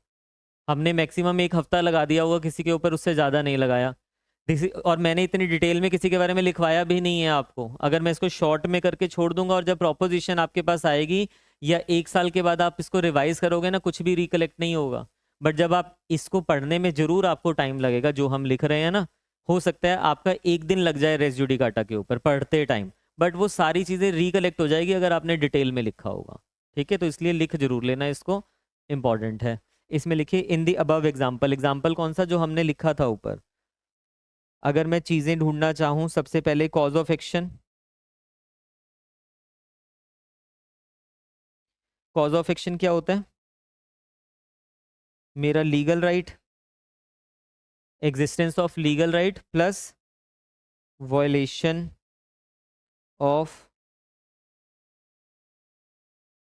[SPEAKER 1] हमने मैक्सिमम 1 हफ्ता लगा दिया होगा किसी के ऊपर, उससे ज़्यादा नहीं लगाया। और मैंने इतनी डिटेल में किसी के बारे में लिखवाया भी नहीं है आपको। अगर मैं इसको शॉर्ट में करके छोड़ दूंगा, और जब प्रॉपोजिशन आपके पास आएगी या 1 साल के बाद आप इसको रिवाइज करोगे ना, कुछ भी रिकलेक्ट नहीं होगा। बट जब आप इसको पढ़ने में जरूर आपको टाइम लगेगा, जो हम लिख रहे हैं ना, हो सकता है आपका 1 दिन लग जाए रेस जुडिकाटा के ऊपर पढ़ते टाइम, बट वो सारी चीज़ें रिकलेक्ट हो जाएगी अगर आपने डिटेल में लिखा होगा। ठीक है, तो इसलिए लिख जरूर लेना इसको, इंपॉर्टेंट है। इसमें लिखिए इन दी अबव एग्जाम्पल। एग्जाम्पल कौन सा, जो हमने लिखा था ऊपर। अगर मैं चीज़ें ढूंढना चाहूँ, सबसे पहले cause of action. Cause of action क्या होता है, मेरा legal right, existence of legal right plus violation of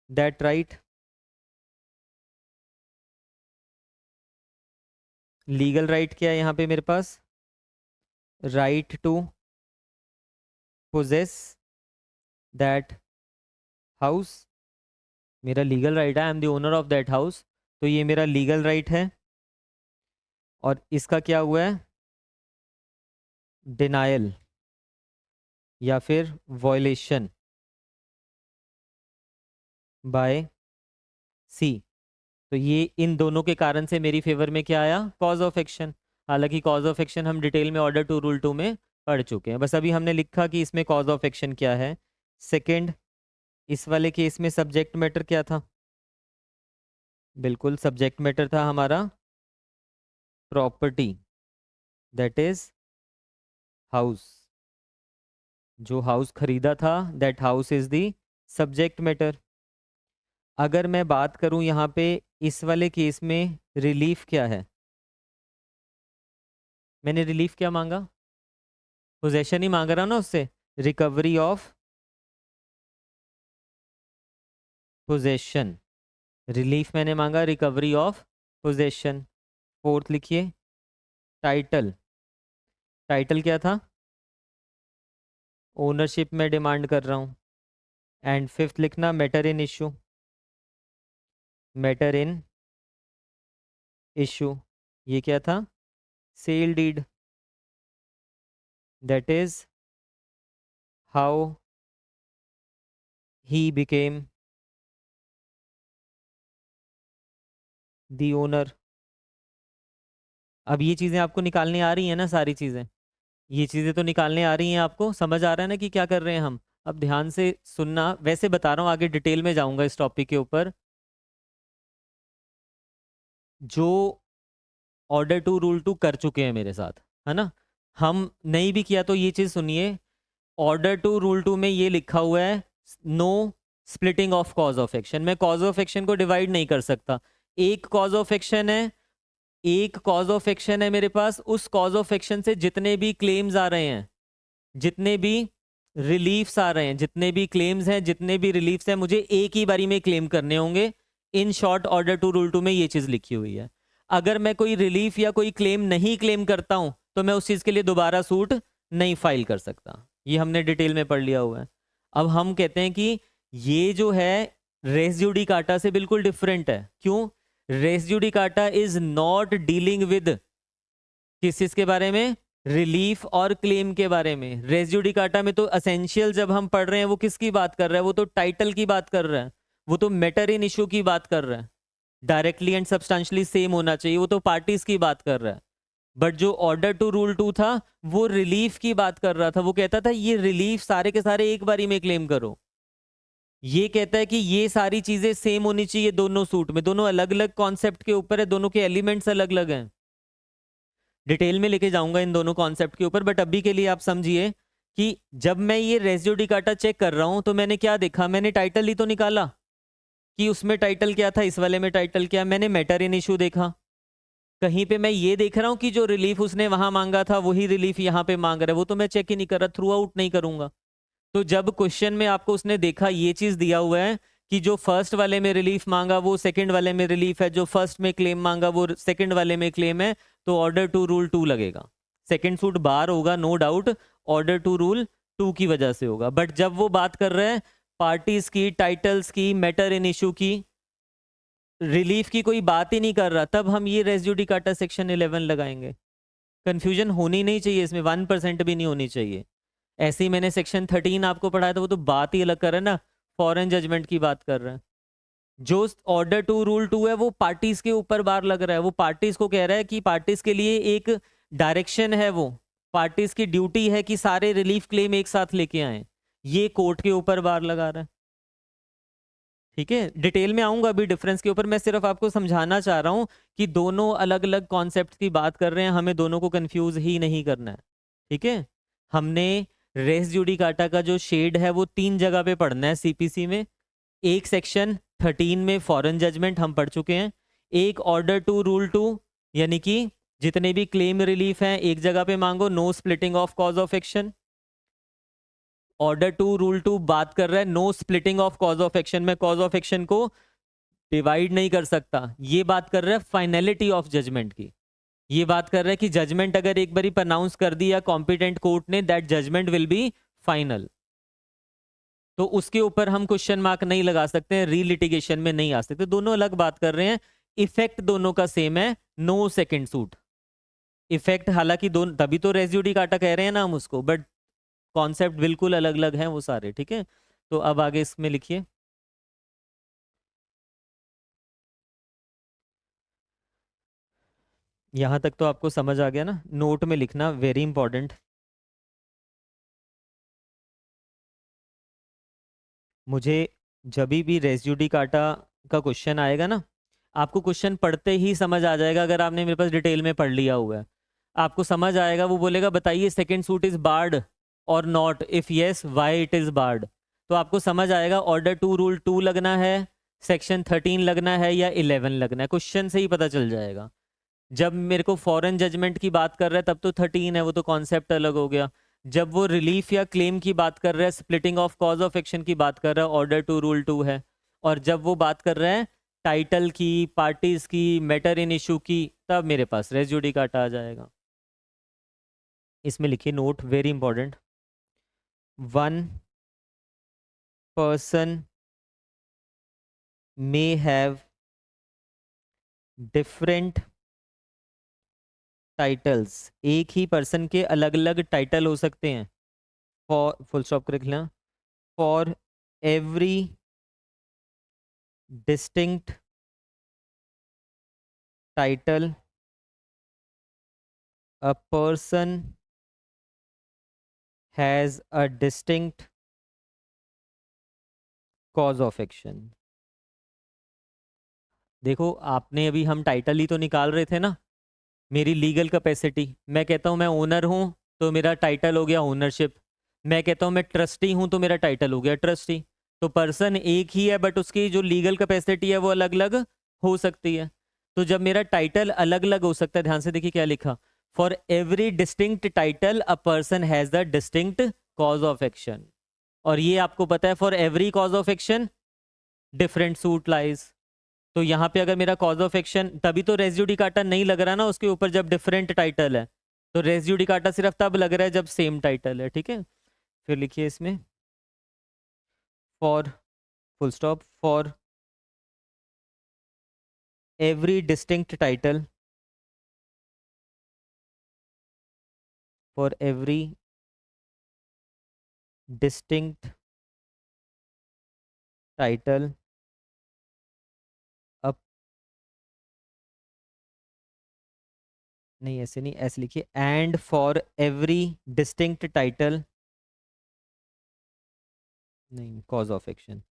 [SPEAKER 1] that right. Legal right क्या है यहाँ पे मेरे पास, right to possess that house. मेरा लीगल राइट है, I am the owner of that house, तो ये मेरा लीगल राइट है। और इसका क्या हुआ है, डिनायल या फिर वॉयलेशन बाय सी। तो ये इन दोनों के कारण से मेरी फेवर में क्या आया, कॉज ऑफ एक्शन। हालांकि कॉज ऑफ एक्शन हम डिटेल में ऑर्डर टू रूल 2 में पढ़ चुके हैं, बस अभी हमने लिखा कि इसमें कॉज ऑफ एक्शन क्या है। सेकंड, इस वाले केस में सब्जेक्ट मैटर क्या था, बिल्कुल सब्जेक्ट मैटर था हमारा प्रॉपर्टी, दैट इज हाउस। जो हाउस खरीदा था, that house is the subject matter. अगर मैं बात करूं यहाँ पे इस वाले केस में रिलीफ क्या है, मैंने रिलीफ क्या मांगा, पोजेशन ही मांग रहा ना उससे, रिकवरी ऑफ पोजेशन, रिलीफ मैंने मांगा रिकवरी ऑफ पोजेशन। फोर्थ लिखिए टाइटल, टाइटल क्या था, ओनरशिप में डिमांड कर रहा हूँ। एंड फिफ्थ लिखना matter in issue, matter in issue ये क्या था, sale deed, that is how he became the owner. अब ये चीज़ें आपको निकालनी आ रही हैं ना, सारी चीज़ें, ये चीज़ें तो निकालने आ रही हैं, आपको समझ आ रहा है ना कि क्या कर रहे हैं हम। अब ध्यान से सुनना, वैसे बता रहा हूँ, आगे डिटेल में जाऊंगा इस टॉपिक के ऊपर। जो ऑर्डर टू रूल टू कर चुके हैं मेरे साथ, है ना, हम नहीं भी किया तो ये चीज़ सुनिए। ऑर्डर टू रूल टू में ये लिखा हुआ है no splitting of cause of action. मैं कॉज ऑफ एक्शन को डिवाइड नहीं कर सकता। एक कॉज ऑफ एक्शन है, एक कॉज ऑफ एक्शन है मेरे पास, उस कॉज ऑफ एक्शन से जितने भी क्लेम्स आ रहे हैं, जितने भी रिलीफ्स आ रहे हैं, जितने भी क्लेम्स हैं, जितने भी रिलीफ्स हैं, मुझे एक ही बारी में क्लेम करने होंगे। In short order two rule two में ये चीज़ लिखी हुई है। अगर मैं कोई रिलीफ या कोई क्लेम नहीं क्लेम करता हूं तो मैं उस चीज़ के लिए दोबारा सूट नहीं फाइल कर सकता। ये हमने डिटेल में पढ़ लिया हुआ है। अब हम कहते हैं कि ये जो है रेस जुडिकाटा से बिल्कुल डिफरेंट है। क्यों? Res judicata is not dealing with किस चीज के बारे में, रिलीफ और क्लेम के बारे में। रेस जुडिकाटा में तो असेंशियल जब हम पढ़ रहे हैं वो किसकी बात कर रहा है, वो तो टाइटल की बात कर रहा है, वो तो मैटर इन इशू की बात कर रहा है। डायरेक्टली एंड सब्सटेंशियली सेम होना चाहिए, वो तो पार्टीज की बात कर रहा है। बट जो ऑर्डर टू रूल टू था वो रिलीफ की बात कर रहा था। वो कहता था ये रिलीफ सारे के सारे एक बारी में क्लेम करो। ये कहता है कि ये सारी चीजें सेम होनी चाहिए दोनों सूट में। दोनों अलग अलग कॉन्सेप्ट के ऊपर है, दोनों के एलिमेंट्स अलग अलग हैं। डिटेल में लेके जाऊंगा इन दोनों कॉन्सेप्ट के ऊपर, बट अभी के लिए आप समझिए कि जब मैं ये रेसिड्यू डिकाटा चेक कर रहा हूं तो मैंने क्या देखा, मैंने टाइटल ही तो निकाला कि उसमें टाइटल क्या था, इस वाले में टाइटल क्या। मैंने मैटर इन इशू देखा, कहीं पे मैं ये देख रहा हूं कि जो रिलीफ उसने वहां मांगा था वही रिलीफ यहां पे मांग रहा है, वो तो मैं चेक ही नहीं कर रहा, थ्रू आउट नहीं करूंगा। तो जब क्वेश्चन में आपको उसने देखा ये चीज दिया हुआ है कि जो फर्स्ट वाले में रिलीफ मांगा वो सेकंड वाले में रिलीफ है, जो फर्स्ट में क्लेम मांगा वो सेकंड वाले में क्लेम है, तो ऑर्डर टू रूल टू लगेगा। सेकंड सूट बार होगा no doubt, order two rule two की वजह से होगा। बट जब वो बात कर रहे हैं पार्टीज की, टाइटल्स की, मैटर इन इशू की, रिलीफ की कोई बात ही नहीं कर रहा, तब हम ये रेस जुडिकाटा सेक्शन 11 लगाएंगे। कंफ्यूजन होनी नहीं चाहिए इसमें, 1% भी नहीं होनी चाहिए। ऐसे ही मैंने सेक्शन 13 आपको पढ़ाया था, वो तो बात ही अलग कर रहा है ना, फॉरेन जजमेंट की बात कर रहा है। जो ऑर्डर टू रूल टू है वो पार्टीज के ऊपर बार लग रहा है, वो पार्टीज को कह रहा है कि पार्टीज के लिए एक डायरेक्शन है, वो पार्टीज की ड्यूटी है कि सारे रिलीफ क्लेम एक साथ लेके आए। ये कोर्ट के ऊपर बार लगा रहा है। ठीक है, डिटेल में आऊंगा अभी डिफरेंस के ऊपर, मैं सिर्फ आपको समझाना चाह रहा हूं कि दोनों अलग अलग कॉन्सेप्ट की बात कर रहे हैं, हमें दोनों को कंफ्यूज ही नहीं करना है। ठीक है, हमने रेस जुडिकाटा का जो शेड है वो 3 जगह पे पढ़ना है सीपीसी में। एक सेक्शन 13 में फॉरेन जजमेंट हम पढ़ चुके हैं, एक ऑर्डर टू रूल टू, यानी कि जितने भी क्लेम रिलीफ हैं एक जगह पे मांगो, no splitting of cause of action. Order two rule two बात कर रहा है no splitting of cause of action, में कॉज ऑफ एक्शन को डिवाइड नहीं कर सकता। ये बात कर रहा है फाइनलिटी ऑफ जजमेंट की, ये बात कर रहा है कि जजमेंट अगर एक बारी प्रनाउंस कर दिया कॉम्पिटेंट कोर्ट ने, that judgment will be final. तो उसके ऊपर हम क्वेश्चन मार्क नहीं लगा सकते हैं, रीलिटिगेशन में नहीं आ सकते। दोनों अलग बात कर रहे हैं, इफेक्ट दोनों का सेम है, नो सेकंड सूट इफेक्ट। हालांकि दोनों, तभी तो रेस जुडिकाटा कह रहे हैं ना हम उसको, बट कॉन्सेप्ट बिल्कुल अलग अलग हैं वो सारे। ठीक है, तो अब आगे इसमें लिखिए। यहां तक तो आपको समझ आ गया ना, नोट में लिखना वेरी इंपॉर्टेंट। मुझे जब भी रेस जुडिकाटा का क्वेश्चन आएगा ना, आपको क्वेश्चन पढ़ते ही समझ आ जाएगा, अगर आपने मेरे पास डिटेल में पढ़ लिया हुआ है आपको समझ आएगा। वो बोलेगा बताइए सेकंड सूट इज बार्ड और not, if yes why it is barred. तो आपको समझ आएगा ऑर्डर टू रूल टू लगना है, सेक्शन 13 लगना है या 11 लगना है, क्वेश्चन से ही पता चल जाएगा। जब मेरे को फॉरेन जजमेंट की बात कर रहा है तब तो 13 है, वो तो कॉन्सेप्ट अलग हो गया। जब वो रिलीफ या क्लेम की बात कर रहा है, splitting of cause of action की बात कर रहा है, ऑर्डर टू रूल टू है। और जब वो बात कर रहे हैं टाइटल की, पार्टीज की, मैटर इन इशू की, तब मेरे पास रेस जुडिकाटा आ जाएगा। इसमें लिखिए note, very important, one person may have different titles, एक ही पर्सन के अलग अलग टाइटल हो सकते हैं, फॉर, फुल स्टॉप कर लिखना, for every distinct title a person has a distinct cause of action। देखो आपने अभी, हम टाइटल ही तो निकाल रहे थे ना, मेरी लीगल कैपेसिटी, मैं कहता हूँ मैं ओनर हूँ तो मेरा टाइटल हो गया ओनरशिप, मैं कहता हूँ मैं ट्रस्टी हूँ तो मेरा टाइटल हो गया ट्रस्टी। तो पर्सन एक ही है बट उसकी जो लीगल कैपेसिटी है वो अलग अलग हो सकती है। तो जब मेरा टाइटल अलग अलग हो सकता है, ध्यान से देखिए क्या लिखा, for every distinct title a person has the distinct cause of action. और ये आपको पता है for every cause of action different suit lies. तो यहाँ पे अगर मेरा कॉज ऑफ एक्शन, तभी तो रेस जुडिकाटा नहीं लग रहा ना उसके ऊपर जब डिफरेंट टाइटल है, तो रेस जुडिकाटा सिर्फ तब लग रहा है जब सेम टाइटल है, ठीक है। फिर लिखिए इसमें for, full stop, for every distinct title, for every distinct title अब, नहीं ऐसे नहीं, ऐसे लिखिए, and for every distinct title, नहीं cause of action,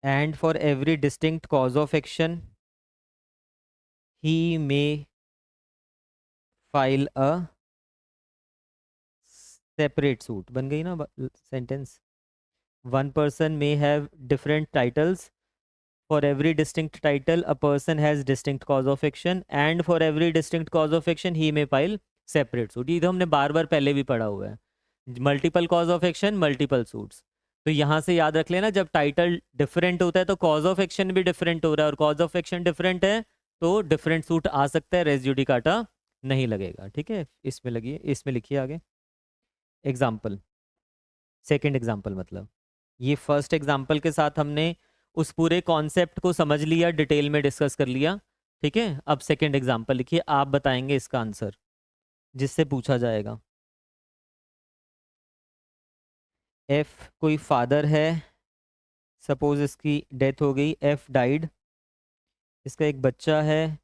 [SPEAKER 1] and for every distinct cause of action he may file a separate suit. बन गई ना sentence. One person may have different titles, for every distinct title a person has distinct cause of action, and for every distinct cause of action he may file separate suit. ये तो हमने बार बार पहले भी पढ़ा हुआ है, multiple cause of action multiple suits. तो यहाँ से याद रख लेना, जब टाइटल डिफरेंट होता है तो कॉज ऑफ एक्शन भी डिफरेंट हो रहा है, और कॉज ऑफ एक्शन डिफरेंट है तो डिफरेंट सूट आ सकता है, रेस जुडिकाटा नहीं लगेगा, ठीक है। इसमें लगिए, इसमें लिखिए आगे एग्जाम्पल, सेकेंड एग्जाम्पल मतलब, ये फर्स्ट एग्जाम्पल के साथ हमने उस पूरे कॉन्सेप्ट को समझ लिया, डिटेल में डिस्कस कर लिया, ठीक है। अब सेकेंड एग्जाम्पल लिखिए, आप बताएंगे इसका आंसर जिससे पूछा जाएगा। एफ कोई फादर है, सपोज इसकी डेथ हो गई, एफ डाइड, इसका एक बच्चा है,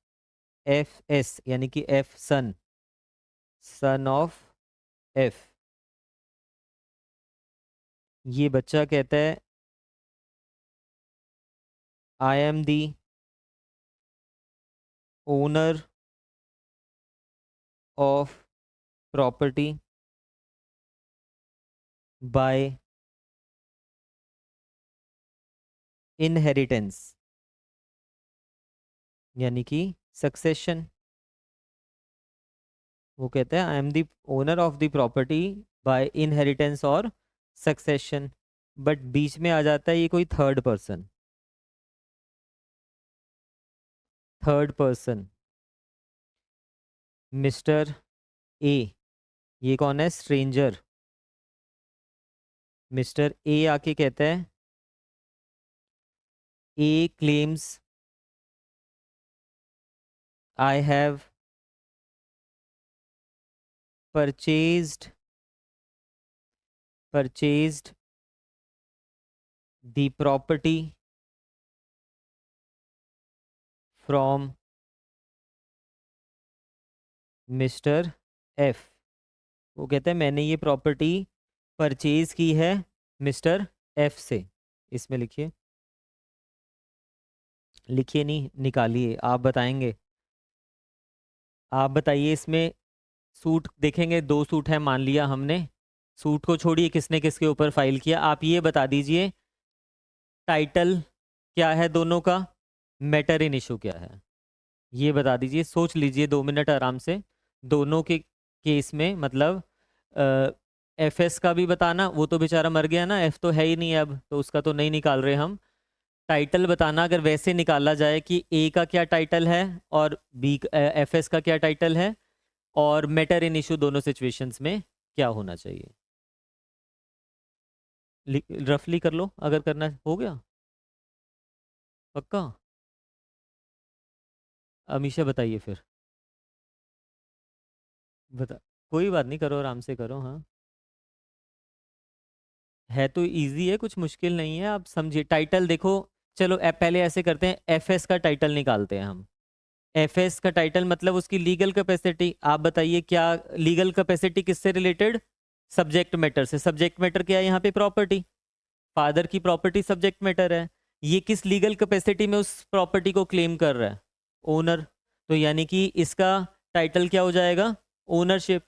[SPEAKER 1] एफ एस, यानी कि F son, son of F. ये बच्चा कहता है I am the owner of property by inheritance, यानी कि सक्सेशन। वो कहता है I am the owner of the property by inheritance और सक्सेशन, बट बीच में आ जाता है ये कोई third person, third person mister A. ये कौन है, स्ट्रेंजर। मिस्टर ए आके कहता है A claims I have purchased purchased the property from mister F. वो कहता है मैंने ये प्रॉपर्टी परचेज की है मिस्टर एफ से। इसमें लिखिए, लिखिए नहीं निकालिए, आप बताएंगे। आप बताइए इसमें सूट देखेंगे, दो सूट है मान लिया हमने, सूट को छोड़िए किसने किसके ऊपर फाइल किया, आप ये बता दीजिए टाइटल क्या है दोनों का, मैटर इन इशू क्या है, ये बता दीजिए। सोच लीजिए 2 मिनट आराम से। दोनों के केस में मतलब एफ एस का भी बताना, वो तो बेचारा मर गया ना, एफ तो है ही नहीं अब, तो उसका तो नहीं निकाल रहे हम। टाइटल बताना अगर वैसे निकाला जाए कि ए का क्या टाइटल है और बी एफ एस का क्या टाइटल है, और मैटर इन इशू दोनों सिचुएशंस में क्या होना चाहिए। रफली कर लो अगर करना हो गया। पक्का। अमीशा बताइए फिर। बता। कोई बात नहीं, करो आराम से करो, हाँ। है तो इजी है, कुछ मुश्किल नहीं है, आप समझिए टाइटल देखो। चलो पहले ऐसे करते हैं, एफ एस का टाइटल निकालते हैं हम। एफ एस का टाइटल मतलब उसकी लीगल कैपेसिटी, आप बताइए क्या लीगल कैपेसिटी किससे रिलेटेड, सब्जेक्ट मैटर से। सब्जेक्ट मैटर क्या है यहाँ पे, प्रॉपर्टी। फादर की प्रॉपर्टी सब्जेक्ट मैटर है। ये किस लीगल कैपेसिटी में उस प्रॉपर्टी को क्लेम कर रहा है, ओनर। तो यानी कि इसका टाइटल क्या हो जाएगा, ओनरशिप।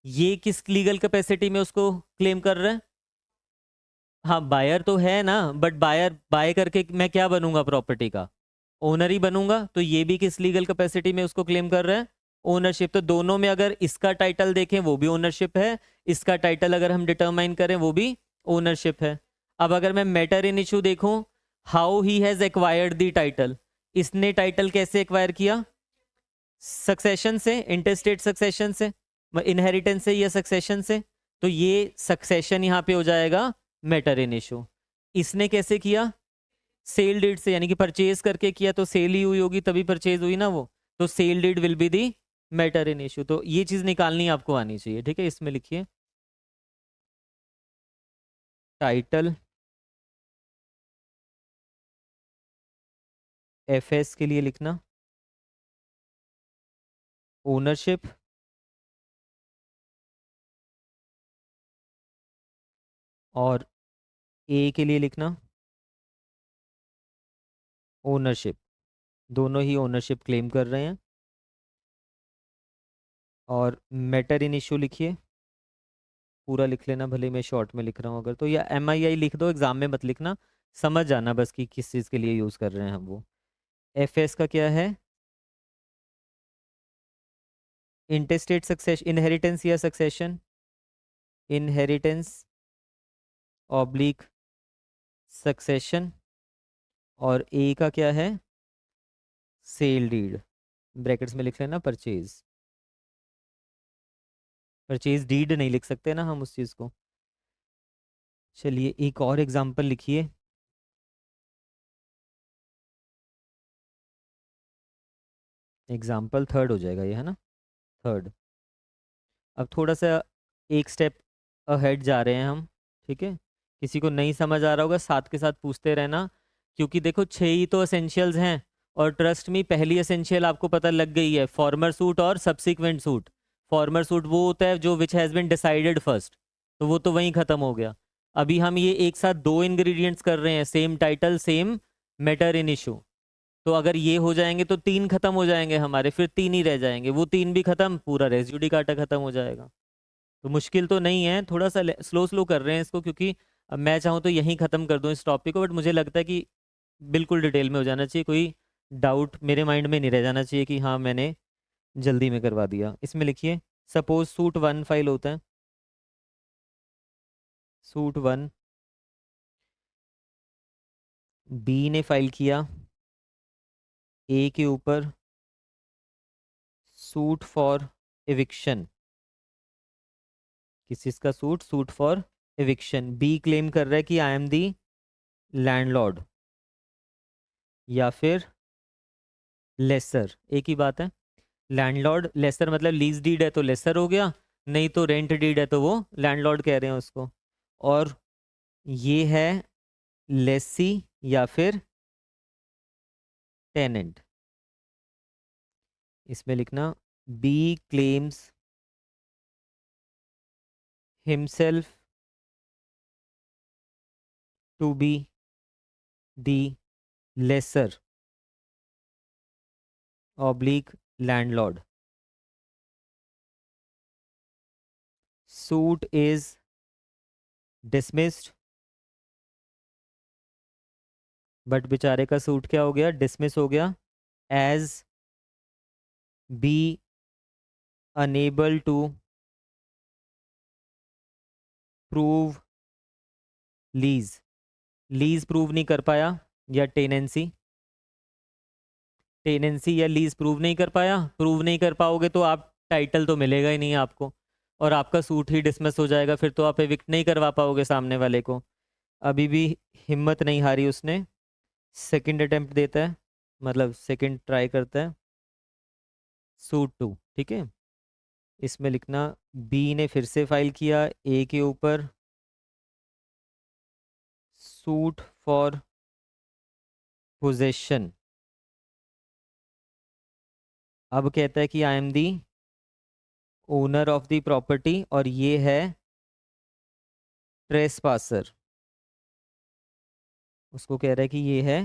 [SPEAKER 1] ये किस लीगल कैपेसिटी में उसको क्लेम कर रहा है, हाँ बायर तो है ना, बट बायर बाय करके मैं क्या बनूंगा, प्रॉपर्टी का ओनर ही बनूंगा। तो ये भी किस लीगल कैपेसिटी में उसको क्लेम कर रहा है, ओनरशिप। तो दोनों में अगर इसका टाइटल देखें वो भी ओनरशिप है, इसका टाइटल अगर हम डिटरमाइन करें वो भी ओनरशिप है। अब अगर मैं मैटर इन इशू देखूं, how he has acquired the title, इसने टाइटल कैसे एक्वायर किया, सक्सेशन से, इंटरस्टेट सक्सेशन से, इनहेरिटेंस से या सक्सेशन से। तो ये सक्सेशन यहाँ पे हो जाएगा मैटर इन इशू। इसने कैसे किया, सेल डीड से, यानी कि परचेज करके किया, तो सेल ही हुई होगी तभी परचेज हुई ना वो। तो sale deed will be the matter in issue. तो ये चीज निकालनी आपको आनी चाहिए, ठीक है। इसमें लिखिए टाइटल एफ एस के लिए लिखना ओनरशिप, और ए के लिए लिखना ओनरशिप। दोनों ही ओनरशिप क्लेम कर रहे हैं। और मैटर इन इशू लिखिए, पूरा लिख लेना, भले मैं शॉर्ट में लिख रहा हूँ अगर तो, या एम आई आई लिख दो, एग्जाम में मत लिखना, समझ जाना बस कि किस चीज़ के लिए यूज़ कर रहे हैं हम वो। एफ एस का क्या है, इंटेस्टेट सक्सेस, इनहेरिटेंस या सक्सेशन, इनहेरिटेंस ऑब्लिक सक्सेशन। और ए का क्या है, सेल डीड, ब्रैकेट्स में लिख लेना परचेज। परचेज डीड नहीं लिख सकते ना हम उस चीज़ को। चलिए एक और एग्जांपल लिखिए। एग्जाम्पल थर्ड हो जाएगा ये, है ना, थर्ड। अब थोड़ा सा एक स्टेप अहेड जा रहे हैं हम, ठीक है। किसी को नहीं समझ आ रहा होगा साथ के साथ पूछते रहना, क्योंकि देखो छः ही तो एसेंशियल्स हैं। और ट्रस्ट में पहली एसेंशियल आपको पता लग गई है, फॉर्मर सूट और सब्सिक्वेंट सूट। फॉर्मर सूट वो होता है जो which has been decided first, तो वो तो वहीं ख़त्म हो गया। अभी हम ये एक साथ दो इंग्रेडिएंट्स कर रहे हैं, same title same matter in issue. तो अगर ये हो जाएंगे तो तीन खत्म हो जाएंगे हमारे, फिर तीन ही रह जाएंगे, वो तीन भी खत्म, पूरा रेस जुडिकाटा खत्म हो जाएगा। तो मुश्किल तो नहीं है, थोड़ा सा स्लो स्लो कर रहे हैं इसको, क्योंकि अब मैं चाहूँ तो यहीं ख़त्म कर दूँ इस टॉपिक को, बट मुझे लगता है कि बिल्कुल डिटेल में हो जाना चाहिए, कोई डाउट मेरे माइंड में नहीं रह जाना चाहिए कि हाँ मैंने जल्दी में करवा दिया। इसमें लिखिए सपोज सूट वन फाइल होता है, सूट वन, बी ने फाइल किया ए के ऊपर सूट फॉर एविक्शन। किस चीज़ का suit, suit for eviction. B claim कर रहा है कि आई एम दी लैंडलॉर्ड, या फिर लेसर, एक ही बात है। लैंडलॉर्ड लेसर मतलब लीज डीड है तो लेसर हो गया, नहीं तो रेंट डीड है तो वो लैंडलॉर्ड कह रहे हैं उसको। और ये है लेसी या फिर टेनेंट। इसमें लिखना B claims himself to be the lessor oblique landlord. Suit is dismissed, but बेचारे का सूट क्या हो गया, डिसमिस हो गया, as B unable to prove lease. Lease prove नहीं कर पाया, या टेनेंसी, टेनेंसी या लीज प्रूव नहीं कर पाया, प्रूव नहीं कर पाओगे तो आप टाइटल तो मिलेगा ही नहीं आपको, और आपका सूट ही डिसमिस हो जाएगा, फिर तो आप एविक्ट नहीं करवा पाओगे सामने वाले को। अभी भी हिम्मत नहीं हारी उसने, सेकंड अटेम्प्ट देता है, मतलब सेकंड ट्राई करता है। सूट टू, ठीक है। इसमें लिखना बी ने फिर से फाइल किया ए के ऊपर, सूट फॉर पोजेशन। अब कहता है कि I am the owner of the property, और ये है ट्रेसपासर। उसको कह रहा है कि ये है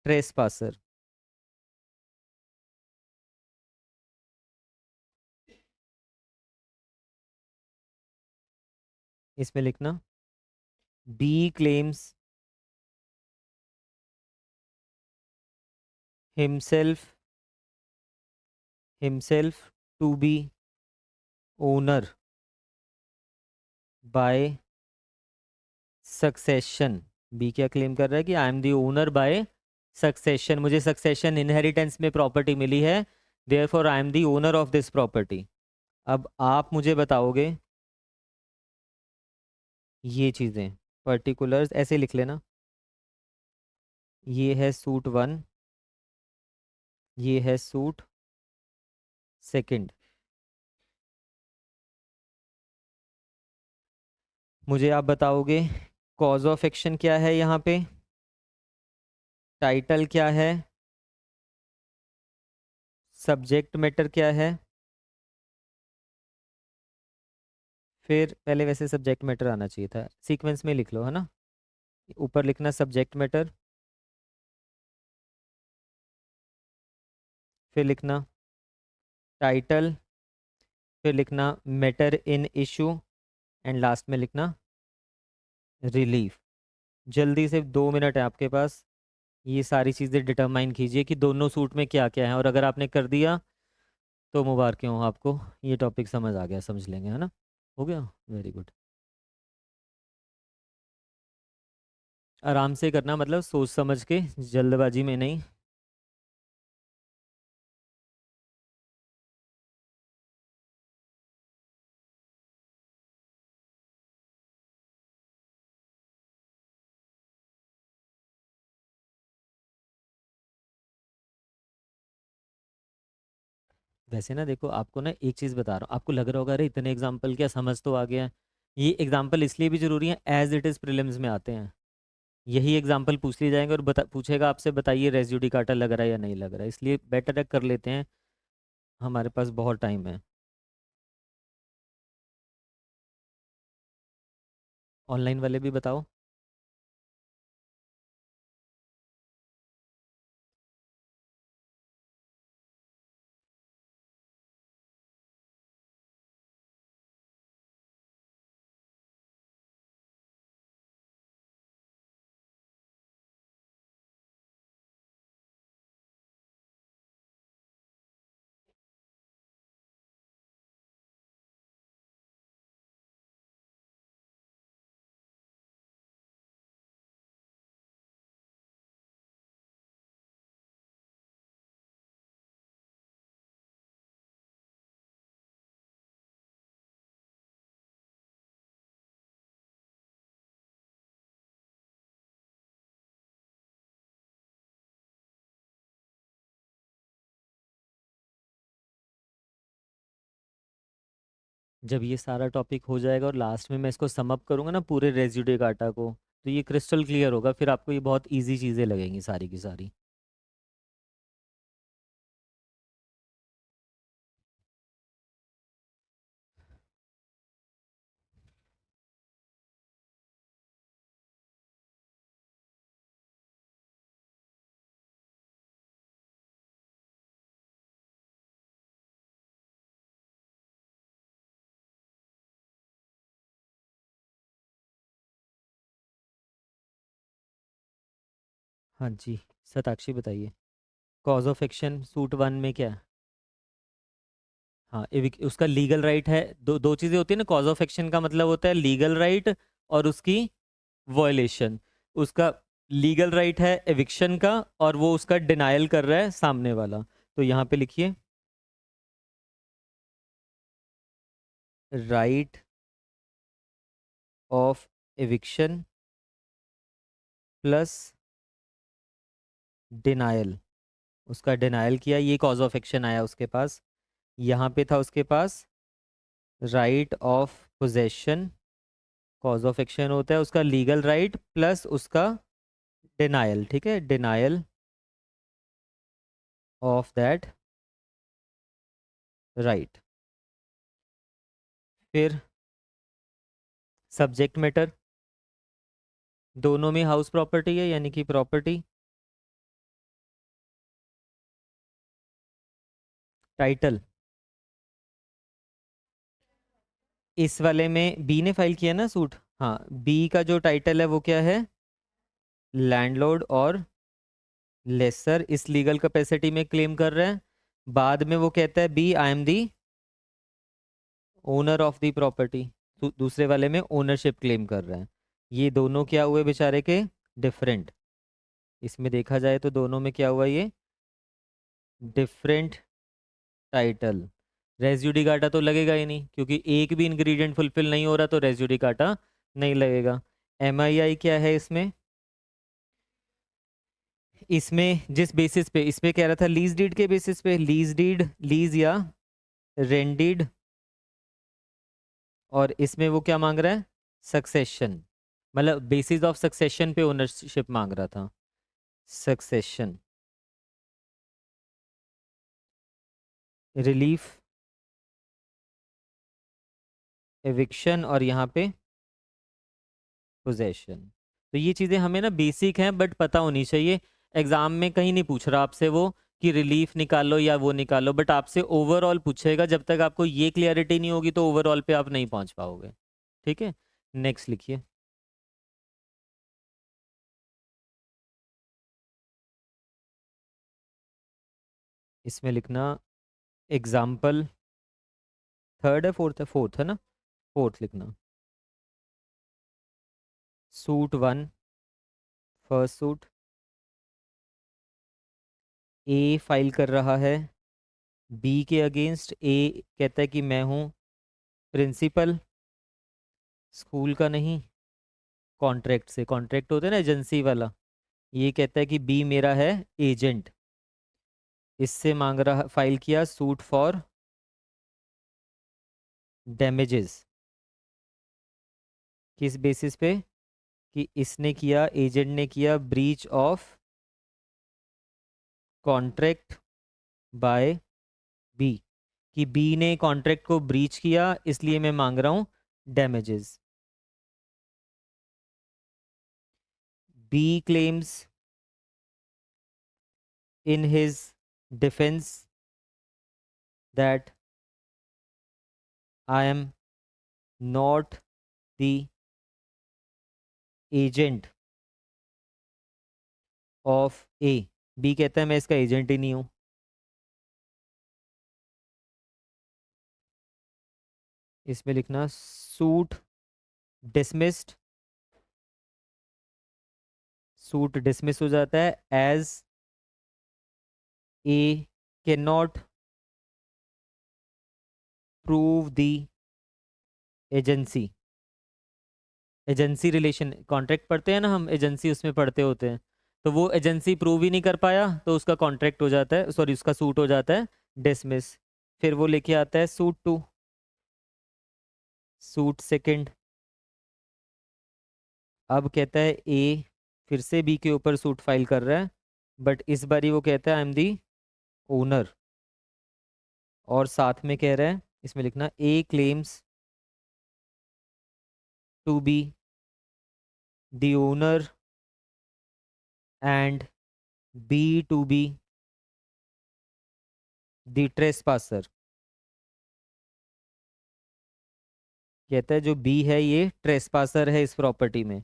[SPEAKER 1] ट्रेसपासर। इसमें लिखना B claims himself himself to be owner by succession. B क्या क्लेम कर रहा है कि I am the owner by succession, मुझे सक्सेशन इनहेरिटेंस में प्रॉपर्टी मिली है, therefore I am the owner of this property. अब आप मुझे बताओगे ये चीज़ें, पर्टिकुलर्स ऐसे लिख लेना, ये है सूट वन, ये है सूट सेकंड। मुझे आप बताओगे कॉज ऑफ एक्शन क्या है यहाँ पे, टाइटल क्या है, सब्जेक्ट मैटर क्या है। फिर पहले वैसे सब्जेक्ट मैटर आना चाहिए था, सीक्वेंस में लिख लो, है ना। ऊपर लिखना सब्जेक्ट मैटर, फिर लिखना टाइटल, फिर लिखना matter in issue, and last में लिखना रिलीफ। जल्दी से 2 मिनट है आपके पास, ये सारी चीज़ें डिटरमाइन कीजिए कि दोनों सूट में क्या क्या है, और अगर आपने कर दिया तो मुबारक हो आपको, ये टॉपिक समझ आ गया, समझ लेंगे, है ना। हो गया, वेरी गुड। आराम से करना, मतलब सोच समझ के, जल्दबाजी में नहीं। वैसे ना देखो, आपको ना एक चीज़ बता रहा हूँ, आपको लग रहा होगा अरे इतने एग्जाम्पल क्या, समझ तो आ गया है। ये एग्जाम्पल इसलिए भी ज़रूरी है, एज इट इज़ प्रीलिम्स में आते हैं। यही एग्जाम्पल पूछ लिए जाएंगे और पूछेगा आपसे बताइए रेजिड्यू काटा लग रहा है या नहीं लग रहा है, इसलिए बेटर है कर लेते हैं, हमारे पास बहुत टाइम है। ऑनलाइन वाले भी बताओ। जब ये सारा टॉपिक हो जाएगा और लास्ट में मैं इसको सम अप करूँगा ना पूरे रेजिड्यू काटा को, तो ये क्रिस्टल क्लियर होगा, फिर आपको ये बहुत इजी चीज़ें लगेंगी सारी की सारी। हाँ जी, सताक्षी बताइए, cause of action suit one में क्या है। हाँ, उसका लीगल राइट है, दो दो चीज़ें होती है ना, कॉज ऑफ एक्शन का मतलब होता है लीगल राइट और उसकी वॉयलेशन। उसका लीगल राइट है एविक्शन का और वो उसका डिनायल कर रहा है सामने वाला। तो यहाँ पे लिखिए right of eviction plus denial, उसका डिनायल किया, ये कॉज ऑफ एक्शन आया उसके पास। यहाँ पे था उसके पास right of possession, cause of action होता है उसका लीगल राइट प्लस उसका डिनायल, ठीक है, डिनायल ऑफ दैट राइट। फिर सब्जेक्ट मैटर, दोनों में हाउस प्रॉपर्टी है यानी कि प्रॉपर्टी। टाइटल, इस वाले में बी ने फाइल किया ना सूट, हाँ, बी का जो टाइटल है वो क्या है, लैंडलॉर्ड और लेसर इस लीगल कैपेसिटी में क्लेम कर रहे हैं। बाद में वो कहता है B I am the owner of the property, दूसरे वाले में ओनरशिप क्लेम कर रहा है। ये दोनों क्या हुए बेचारे के, डिफरेंट। इसमें देखा जाए तो दोनों में क्या हुआ, ये डिफरेंट टाइटल। रेज्यूडिकाटा तो लगेगा ही नहीं क्योंकि एक भी इंग्रेडिएंट फुलफिल नहीं हो रहा, तो रेज्यूडिकाटा नहीं लगेगा। एम आई आई क्या है इसमें, इसमें जिस बेसिस पे, इसमें कह रहा था लीज डीड के बेसिस पे, लीज डीड, लीज या रेंडीड, और इसमें वो क्या मांग रहा है, सक्सेशन, मतलब बेसिस ऑफ सक्सेशन पे ओनरशिप मांग रहा था, सक्सेशन, रिलीफ, एविक्शन और यहाँ पे पोजेशन। तो ये चीज़ें हमें ना बेसिक हैं बट पता होनी चाहिए। एग्जाम में कहीं नहीं पूछ रहा आपसे वो कि रिलीफ निकालो या वो निकालो, बट आपसे ओवरऑल पूछेगा। जब तक आपको ये क्लियरिटी नहीं होगी तो ओवरऑल पे आप नहीं पहुंच पाओगे। ठीक है, नेक्स्ट लिखिए। इसमें लिखना एग्जाम्पल, थर्ड है फोर्थ है, फोर्थ है ना, फोर्थ लिखना। सूट वन, फर्स्ट सूट, ए फाइल कर रहा है बी के अगेंस्ट। ए कहता है कि मैं हूँ प्रिंसिपल, स्कूल का नहीं, कॉन्ट्रैक्ट से, कॉन्ट्रैक्ट होता है ना एजेंसी वाला। ये कहता है कि बी मेरा है एजेंट। इससे मांग रहा, फाइल किया सूट फॉर डैमेजेस। किस बेसिस पे, कि इसने किया, एजेंट ने किया breach of contract by B, कि बी ने कॉन्ट्रैक्ट को ब्रीच किया इसलिए मैं मांग रहा हूं damages. B claims in his defence that I am not the agent of A. B कहता है मैं इसका एजेंट ही नहीं हूं। इसमें लिखना सूट डिसमिस्ड, सूट डिसमिस हो जाता है as A can not prove the agency. Agency relation contract पढ़ते हैं ना हम, एजेंसी उसमें पढ़ते होते हैं। तो वो एजेंसी प्रूव ही नहीं कर पाया तो उसका कॉन्ट्रैक्ट हो जाता है, सॉरी उसका सूट हो जाता है डिसमिस। फिर वो लेके आता है सूट टू, सूट सेकंड। अब कहता है ए फिर से बी के ऊपर सूट फाइल कर रहा है, बट इस बारी वो कहता है आई एम दी ओनर। और साथ में कह रहा है, इसमें लिखना A claims to be the owner and B to be the trespasser. कहता है जो बी है ये ट्रेसपासर है इस प्रॉपर्टी में।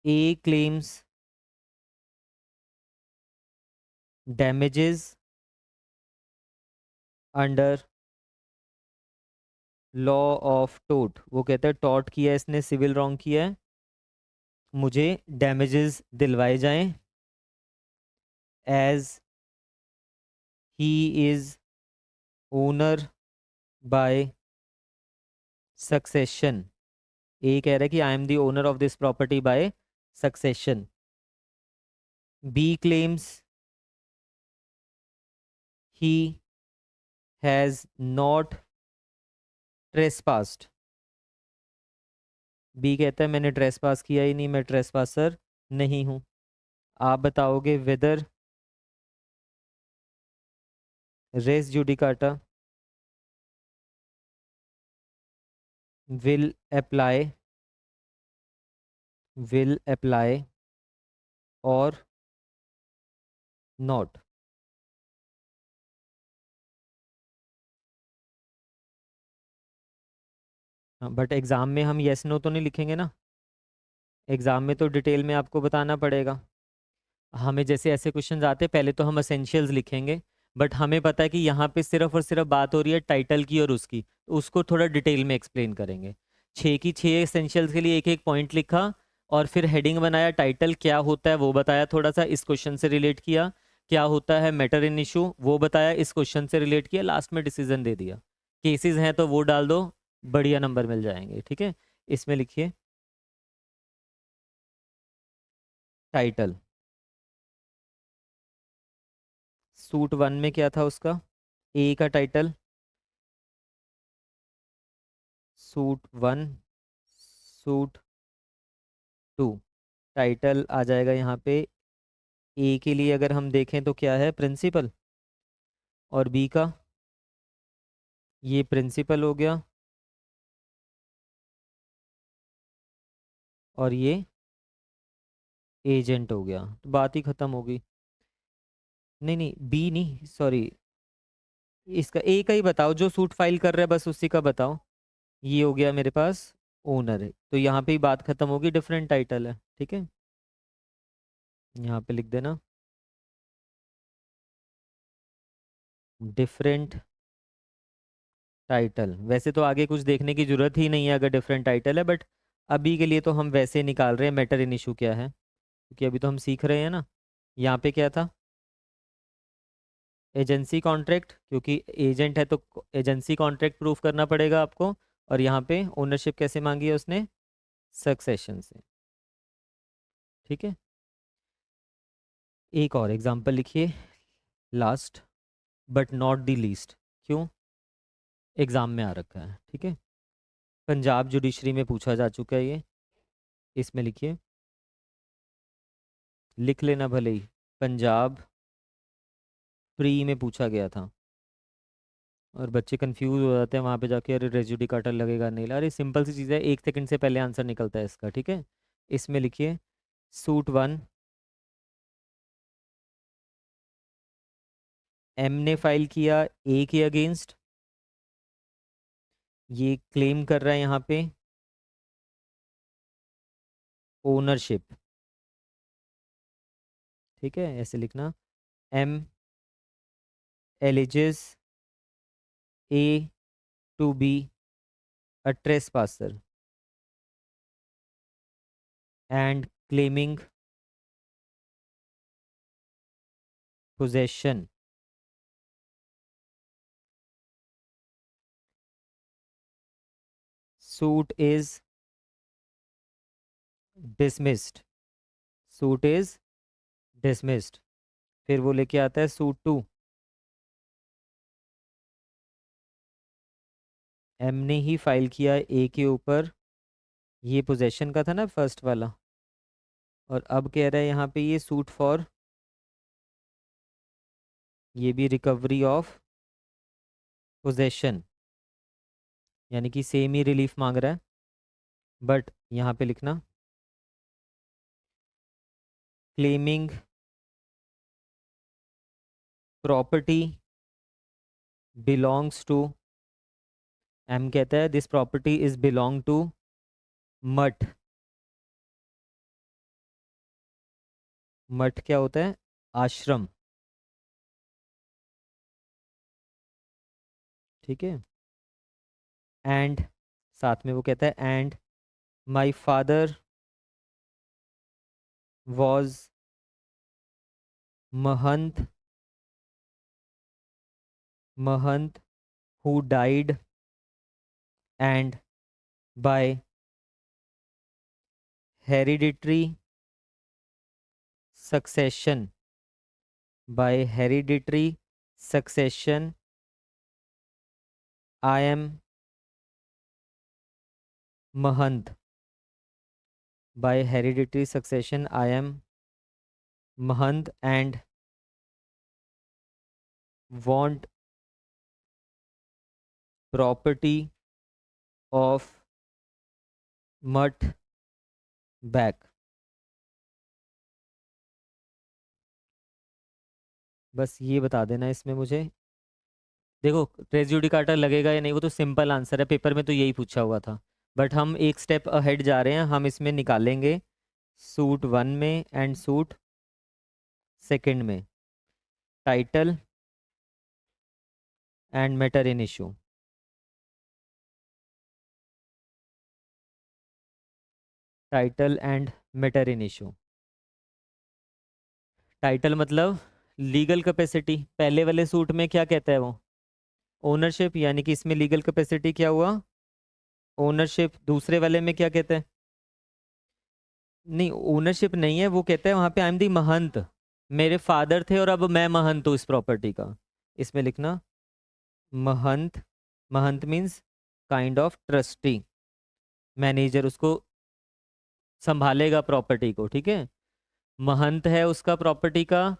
[SPEAKER 1] A claims damages under law of टोट। वो कहता है टॉट किया है इसने, सिविल रॉन्ग किया है, मुझे डैमेजेस दिलवाए जाएं as he is owner by succession. A कह रहा है कि I am the owner of this property by succession. B claims he has not trespassed. B कहता है मैंने ट्रेसपास किया ही नहीं, मैं ट्रेसपासर नहीं हूं। आप बताओगे whether res judicata will apply और नॉट। बट एग्जाम में हम येस नो तो नहीं लिखेंगे ना, एग्जाम में तो डिटेल में आपको बताना पड़ेगा। हमें जैसे ऐसे क्वेश्चन आते हैं पहले तो हम असेंशियल्स लिखेंगे, बट हमें पता है कि यहाँ पे सिर्फ और सिर्फ बात हो रही है टाइटल की और उसकी, तो उसको थोड़ा डिटेल में एक्सप्लेन करेंगे। 6 एसेंशियल्स के लिए एक एक पॉइंट लिखा और फिर हेडिंग बनाया, टाइटल क्या होता है वो बताया, थोड़ा सा इस क्वेश्चन से रिलेट किया, क्या होता है मैटर इन इशू वो बताया, इस क्वेश्चन से रिलेट किया, लास्ट में डिसीजन दे दिया। केसेस हैं तो वो डाल दो, बढ़िया नंबर मिल जाएंगे। ठीक है, इसमें लिखिए टाइटल। सूट 1 में क्या था उसका, ए का टाइटल, सूट 1, सूट 2। टाइटल आ जाएगा यहाँ पे, ए के लिए अगर हम देखें तो क्या है, प्रिंसिपल, और बी का ये प्रिंसिपल हो गया और ये एजेंट हो गया, तो बात ही खत्म होगी। नहीं नहीं, बी नहीं, सॉरी, इसका ए का ही बताओ, जो सूट फाइल कर रहा है बस उसी का बताओ। ये हो गया मेरे पास ओनर है, तो यहाँ पे ही बात खत्म होगी, डिफरेंट टाइटल है। ठीक है, यहाँ पे लिख देना डिफरेंट टाइटल। वैसे तो आगे कुछ देखने की जरूरत ही नहीं है अगर डिफरेंट टाइटल है, बट अभी के लिए तो हम वैसे निकाल रहे हैं मैटर इन इशू क्या है, क्योंकि अभी तो हम सीख रहे हैं ना। यहाँ पे क्या था, एजेंसी कॉन्ट्रैक्ट, क्योंकि एजेंट है तो एजेंसी कॉन्ट्रैक्ट प्रूफ करना पड़ेगा आपको। और यहाँ पे ओनरशिप कैसे मांगी है उसने, सक्सेशन से। ठीक है, एक और एग्जांपल लिखिए, last but not the least. क्यों, एग्जाम में आ रखा है। ठीक है, पंजाब जुडिशरी में पूछा जा चुका है ये, इसमें लिखिए, लिख लेना भले ही, पंजाब प्री में पूछा गया था। और बच्चे कंफ्यूज हो जाते हैं वहाँ पे जाके, अरे रेजिडी काटर लगेगा नहीं, अरे सिंपल सी चीज़ है, 1 सेकंड से पहले आंसर निकलता है इसका। ठीक है, इसमें लिखिए सूट 1, एम ने फाइल किया ए के अगेंस्ट, ये क्लेम कर रहा है यहाँ पे ओनरशिप। ठीक है, ऐसे लिखना, M alleges A to be a trespasser and claiming possession. Suit is dismissed, suit is dismissed. फिर वो लेके आता है सूट 2, एम ने ही फाइल किया ए के ऊपर, ये पोजेशन का था ना फर्स्ट वाला, और अब कह रहा है यहाँ पे ये सूट फॉर, ये भी रिकवरी ऑफ पोजेशन, यानी कि सेम ही रिलीफ मांग रहा है। बट यहाँ पे लिखना claiming property belongs to, M कहता है this property is belong to math. Math क्या होता है, आश्रम। ठीक है, एंड साथ में वो कहता है and my father was Mahant who died, and by hereditary succession, I am Mahant. By hereditary succession I am Mahant and want property of मठ back. बस ये बता देना इसमें मुझे. देखो रेस जुडिकाटा लगेगा या नहीं वो तो सिंपल आंसर है, पेपर में तो यही पूछा हुआ था, बट हम एक स्टेप अहेड जा रहे हैं. हम इसमें निकालेंगे सूट 1 में एंड सूट 2 में title and matter in issue. Title and matter in issue. Title मतलब लीगल कैपेसिटी. पहले वाले सूट में क्या कहता है वो? ओनरशिप. यानी कि इसमें लीगल कैपेसिटी क्या हुआ? ओनरशिप. दूसरे वाले में क्या कहते हैं? नहीं ओनरशिप नहीं है, वो कहता है वहां पे आई एम दी महंत. मेरे फादर थे और अब मैं महंत हूँ इस प्रॉपर्टी का. इसमें लिखना mahant. Mahant means kind of trustee. Manager उसको संभालेगा प्रॉपर्टी को. ठीक है, महंत है उसका प्रॉपर्टी का,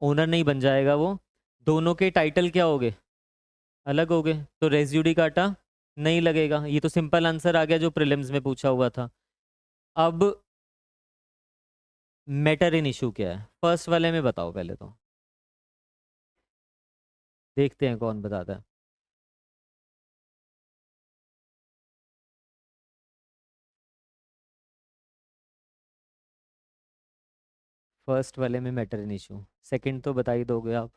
[SPEAKER 1] ओनर नहीं बन जाएगा वो. दोनों के टाइटल क्या हो गए? अलग हो गए, तो रेस जुडिकाटा नहीं लगेगा. ये तो सिंपल आंसर आ गया जो प्रीलिम्स में पूछा हुआ था. अब मैटर इन इशू क्या है? फर्स्ट वाले में बताओ पहले, तो देखते हैं कौन बताता है. फर्स्ट वाले में मैटर इन इशू. सेकंड तो बता ही दोगे आप.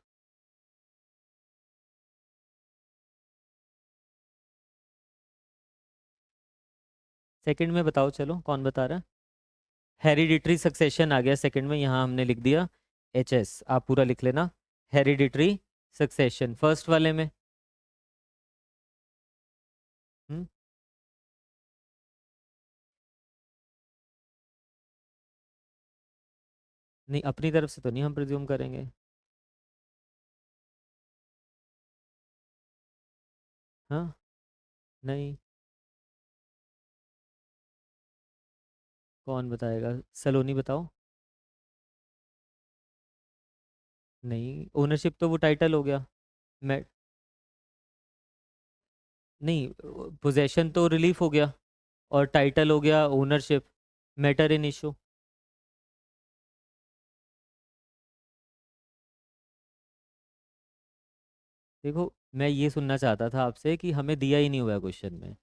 [SPEAKER 1] सेकंड में बताओ, चलो कौन बता रहा है? हेरिडिटरी सक्सेशन आ गया सेकंड में, यहाँ हमने लिख दिया HS. आप पूरा लिख लेना, हेरिडिटरी सक्सेशन फर्स्ट वाले में. हम्म. नहीं अपनी तरफ से तो नहीं हम प्रिज्यूम करेंगे. हाँ. नहीं. कौन बताएगा? सलोनी बताओ. नहीं ओनरशिप तो वो टाइटल हो गया. मैं नहीं, पोजेशन तो रिलीफ हो गया और टाइटल हो गया ओनरशिप. Matter in issue. देखो मैं ये सुनना चाहता था आपसे कि हमें दिया ही नहीं हुआ है क्वेश्चन में.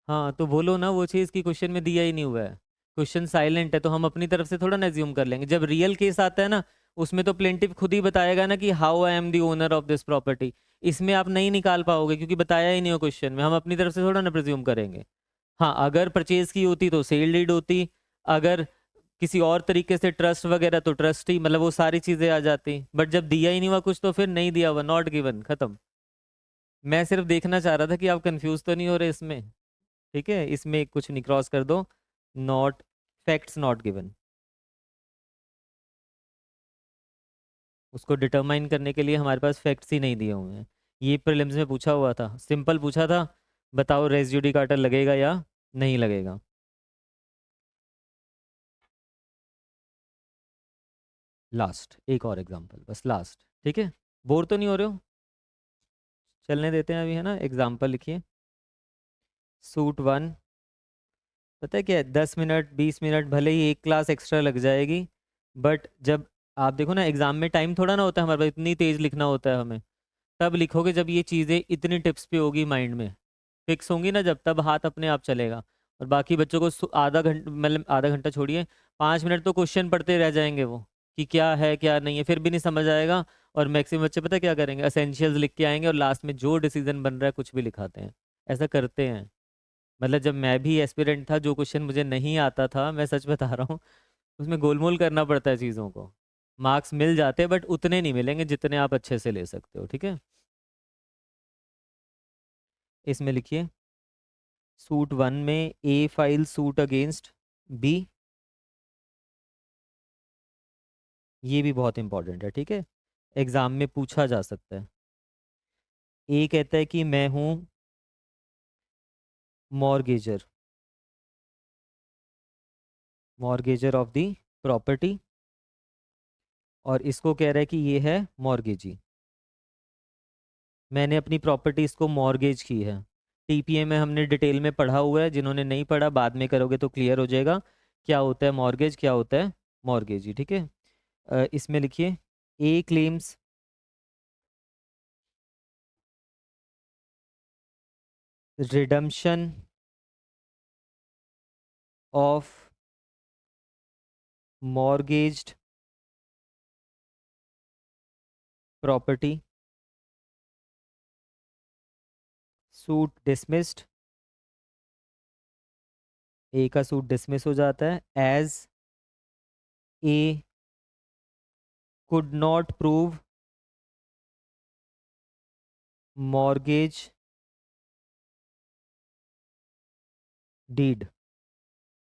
[SPEAKER 1] हाँ तो बोलो ना वो चीज़ कि क्वेश्चन में दिया ही नहीं हुआ है. क्वेश्चन साइलेंट है तो हम अपनी तरफ से थोड़ा ना एज्यूम कर लेंगे. जब रियल केस आता है ना, उसमें तो प्लेंटिफ खुद ही बताएगा ना कि how I am the owner of this property. इसमें आप नहीं निकाल पाओगे क्योंकि बताया ही नहीं हो क्वेश्चन में. हम अपनी तरफ से थोड़ा ना प्रिज्यूम करेंगे. हाँ अगर परचेज की होती तो सेल डीड होती, अगर किसी और तरीके से ट्रस्ट वगैरह तो ट्रस्ट ही, मतलब वो सारी चीज़ें आ जाती. बट जब दिया ही नहीं हुआ कुछ तो फिर नहीं दिया हुआ, नॉट गिवन, खत्म. मैं सिर्फ देखना चाह रहा था कि आप कंफ्यूज तो नहीं हो रहे इसमें. ठीक है, इसमें कुछ नहीं, क्रॉस कर दो. Not, facts not given. उसको डिटरमाइन करने के लिए हमारे पास फैक्ट्स ही नहीं दिए हुए हैं. ये प्रीलिम्स में पूछा हुआ था, सिंपल पूछा था, बताओ रेस जुडिकाटा लगेगा या नहीं लगेगा. लास्ट एक और एग्जांपल, बस लास्ट. ठीक है, बोर तो नहीं हो रहे हो? चलने देते हैं अभी, है ना. एग्जांपल लिखिए. सूट 1. पता है क्या है, 10 मिनट 20 मिनट भले ही एक क्लास एक्स्ट्रा लग जाएगी, बट जब आप देखो ना एग्जाम में टाइम थोड़ा ना होता है हमारे पास, इतनी तेज लिखना होता है हमें. तब लिखोगे जब ये चीज़ें इतनी टिप्स पे होगी, माइंड में फिक्स होंगी ना, जब तब हाथ अपने आप चलेगा. और बाकी बच्चों को आधा घंटा, मतलब आधा घंटा छोड़िए, 5 मिनट तो क्वेश्चन पढ़ते रह जाएंगे वो, कि क्या है क्या नहीं है, फिर भी नहीं समझ आएगा. और मैक्सिमम बच्चे पता है क्या करेंगे, असेंशियल्स लिख के आएंगे और लास्ट में जो डिसीजन बन रहा है कुछ भी लिखाते हैं. ऐसा करते हैं. मतलब जब मैं भी एस्पिरेंट था, जो क्वेश्चन मुझे नहीं आता था, मैं सच बता रहा हूँ, उसमें गोलमोल करना पड़ता है चीज़ों को। मार्क्स मिल जाते हैं बट उतने नहीं मिलेंगे जितने आप अच्छे से ले सकते हो, ठीक है। इसमें लिखिए सूट 1 में ए फाइल सूट अगेंस्ट बी। ये भी बहुत इंपॉर्टेंट है, ठीक है, एग्जाम में पूछा जा सकता है। ए कहता है कि मैं हूं mortgagor, mortgagor of the property, और इसको कह रहा है कि ये है मॉर्गेजी। मैंने अपनी प्रॉपर्टी इसको मॉर्गेज की है। टीपीए में हमने डिटेल में पढ़ा हुआ है, जिन्होंने नहीं पढ़ा बाद में करोगे तो क्लियर हो जाएगा क्या होता है मॉर्गेज, क्या होता है मॉर्गेजी, ठीक है। इसमें लिखिए A claims redemption of mortgaged property, suit dismissed. A का सूट डिसमिस हो जाता है as A could not prove mortgage deed,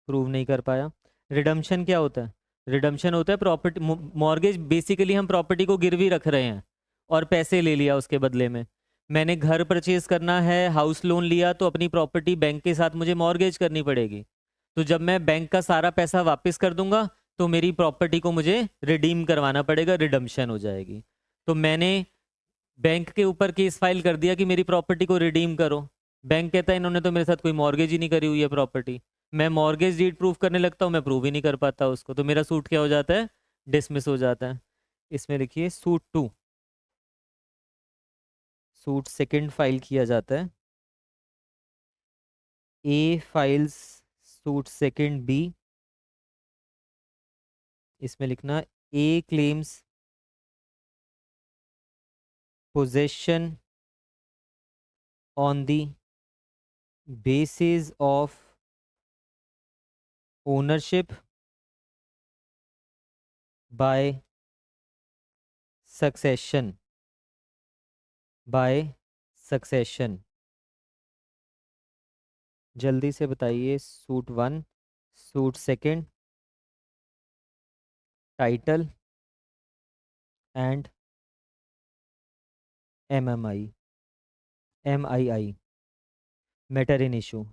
[SPEAKER 1] prove नहीं कर पाया। रिडम्पशन क्या होता है? रिडम्पशन होता है प्रॉपर्टी, मॉर्गेज बेसिकली हम प्रॉपर्टी को गिरवी रख रहे हैं और पैसे ले लिया उसके बदले में। मैंने घर परचेज करना है, हाउस लोन लिया, तो अपनी प्रॉपर्टी बैंक के साथ मुझे मॉर्गेज करनी पड़ेगी। तो जब मैं बैंक का सारा पैसा वापस कर दूंगा तो मेरी प्रॉपर्टी को मुझे रिडीम करवाना पड़ेगा, रिडम्पशन हो जाएगी। तो मैंने बैंक के ऊपर केस फाइल कर दिया कि मेरी प्रॉपर्टी को रिडीम करो। बैंक कहता है इन्होंने तो मेरे साथ कोई मॉर्गेज ही नहीं करी हुई है प्रॉपर्टी। मैं मॉर्गेज डीड प्रूफ करने लगता हूँ, मैं प्रूव ही नहीं कर पाता उसको, तो मेरा सूट क्या हो जाता है? डिसमिस हो जाता है। इसमें लिखिए सूट 2, सूट सेकंड फाइल किया जाता है। A files suit second B. इसमें लिखना A claims possession on the basis of ownership by succession, by succession. जल्दी से बताइए suit 1, suit second, title and M I I, matter in issue.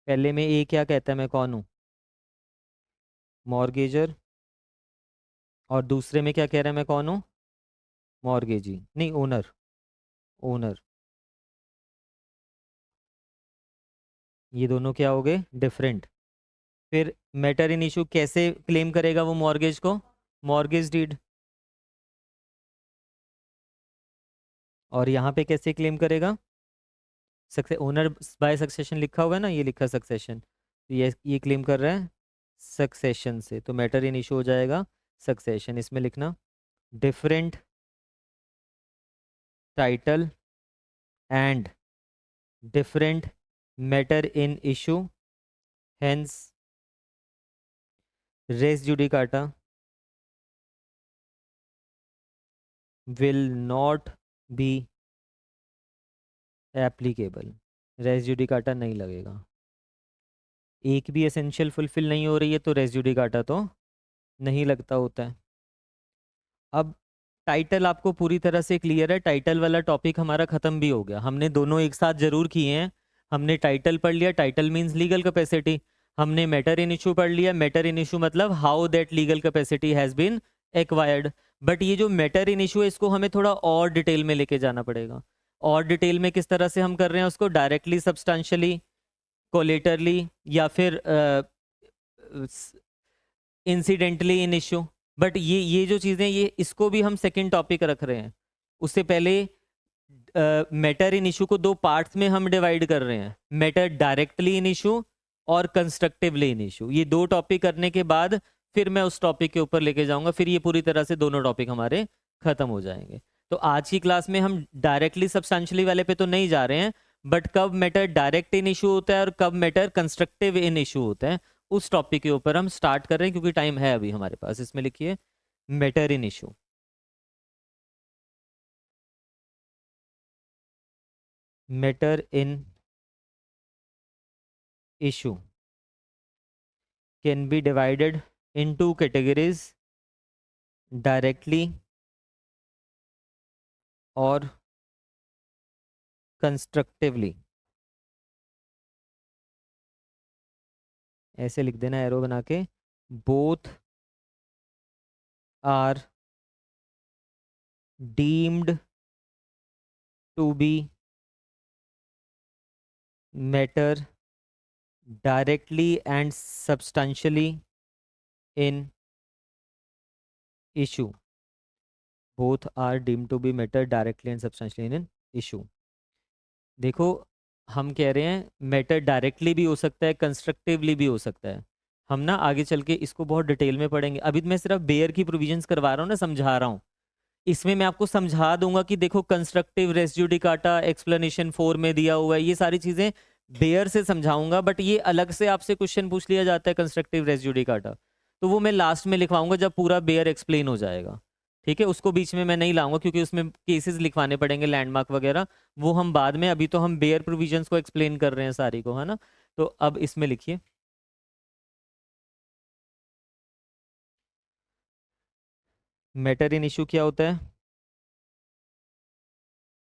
[SPEAKER 1] पहले में ए क्या कहता है, मैं कौन हूँ? मॉर्गेजर। और दूसरे में क्या कह रहा है, मैं कौन हूँ? मॉर्गेजी नहीं, ओनर, ओनर। ये दोनों क्या हो गए? डिफरेंट। फिर मैटर इन इशू कैसे क्लेम करेगा वो मॉर्गेज को? Mortgage deed. और यहाँ पे कैसे क्लेम करेगा? सक्से ओनर बाय सक्सेशन लिखा हुआ है ना, ये लिखा सक्सेशन, तो ये क्लेम कर रहा है सक्सेशन से, तो मैटर इन इशू हो जाएगा सक्सेशन। इसमें लिखना different title and different matter in issue, hence res judicata will not be applicable. Res judicata नहीं लगेगा। एक भी एसेंशियल फुलफिल नहीं हो रही है तो रेस जुडिकाटा तो नहीं लगता होता है। अब टाइटल आपको पूरी तरह से क्लियर है, टाइटल वाला टॉपिक हमारा खत्म भी हो गया। हमने दोनों एक साथ जरूर किए हैं। हमने टाइटल पढ़ लिया, टाइटल मींस लीगल कैपेसिटी। हमने मैटर इन इशू पढ़ लिया, मैटर इन इशू मतलब how that legal capacity has been acquired. But ये जो मैटर इन इशू है इसको हमें थोड़ा और डिटेल में लेके जाना पड़ेगा। और डिटेल में किस तरह से हम कर रहे हैं उसको? डायरेक्टली, सब्सटेंशियली, कोलेटरली, या फिर इंसिडेंटली इन इशू। बट ये जो चीज़ें, ये इसको भी हम सेकंड टॉपिक रख रहे हैं। उससे पहले मैटर इन इशू को दो पार्ट्स में हम डिवाइड कर रहे हैं, मैटर डायरेक्टली इन इशू और कंस्ट्रक्टिवली इन इशू। ये दो टॉपिक करने के बाद फिर मैं उस टॉपिक के ऊपर लेके जाऊंगा, फिर ये पूरी तरह से दोनों टॉपिक हमारे खत्म हो जाएंगे। तो आज की क्लास में हम डायरेक्टली सब्सटेंशियली वाले पे तो नहीं जा रहे हैं, बट कब मैटर डायरेक्ट इन इशू होता है और कब मैटर कंस्ट्रक्टिव इन इशू होता है, उस टॉपिक के ऊपर हम स्टार्ट कर रहे हैं, क्योंकि टाइम है अभी हमारे पास। इसमें लिखिए matter in issue. Matter in issue can be divided in two categories, directly और कंस्ट्रक्टिवली। ऐसे लिख देना एरो बना के, both are deemed to be matter directly and substantially in issue. Both are deemed to be matter directly and substantially in issue. देखो, हम कह रहे हैं मैटर डायरेक्टली भी हो सकता है, कंस्ट्रक्टिवली भी हो सकता है। हम ना आगे चल के इसको बहुत डिटेल में पढ़ेंगे, अभी तो मैं सिर्फ बेयर की प्रोविजंस करवा रहा हूँ ना, समझा रहा हूँ। इसमें मैं आपको समझा दूंगा कि देखो कंस्ट्रक्टिव रेस जुडिकाटा एक्सप्लेनेशन 4 में दिया हुआ है, ये सारी चीजें बेयर से समझाऊंगा। बट ये अलग से आपसे क्वेश्चन पूछ लिया जाता है कंस्ट्रक्टिव रेस जुडिकाटा, तो वो मैं लास्ट में लिखवाऊंगा जब पूरा बेयर एक्सप्लेन हो जाएगा। ठीक है, उसको बीच में मैं नहीं लाऊंगा क्योंकि उसमें केसेस लिखवाने पड़ेंगे, लैंडमार्क वगैरह, वो हम बाद में, अभी तो हम बेयर प्रोविजंस को एक्सप्लेन कर रहे हैं सारी को, है ना। तो अब इसमें लिखिए मैटर इन इशू क्या होता है।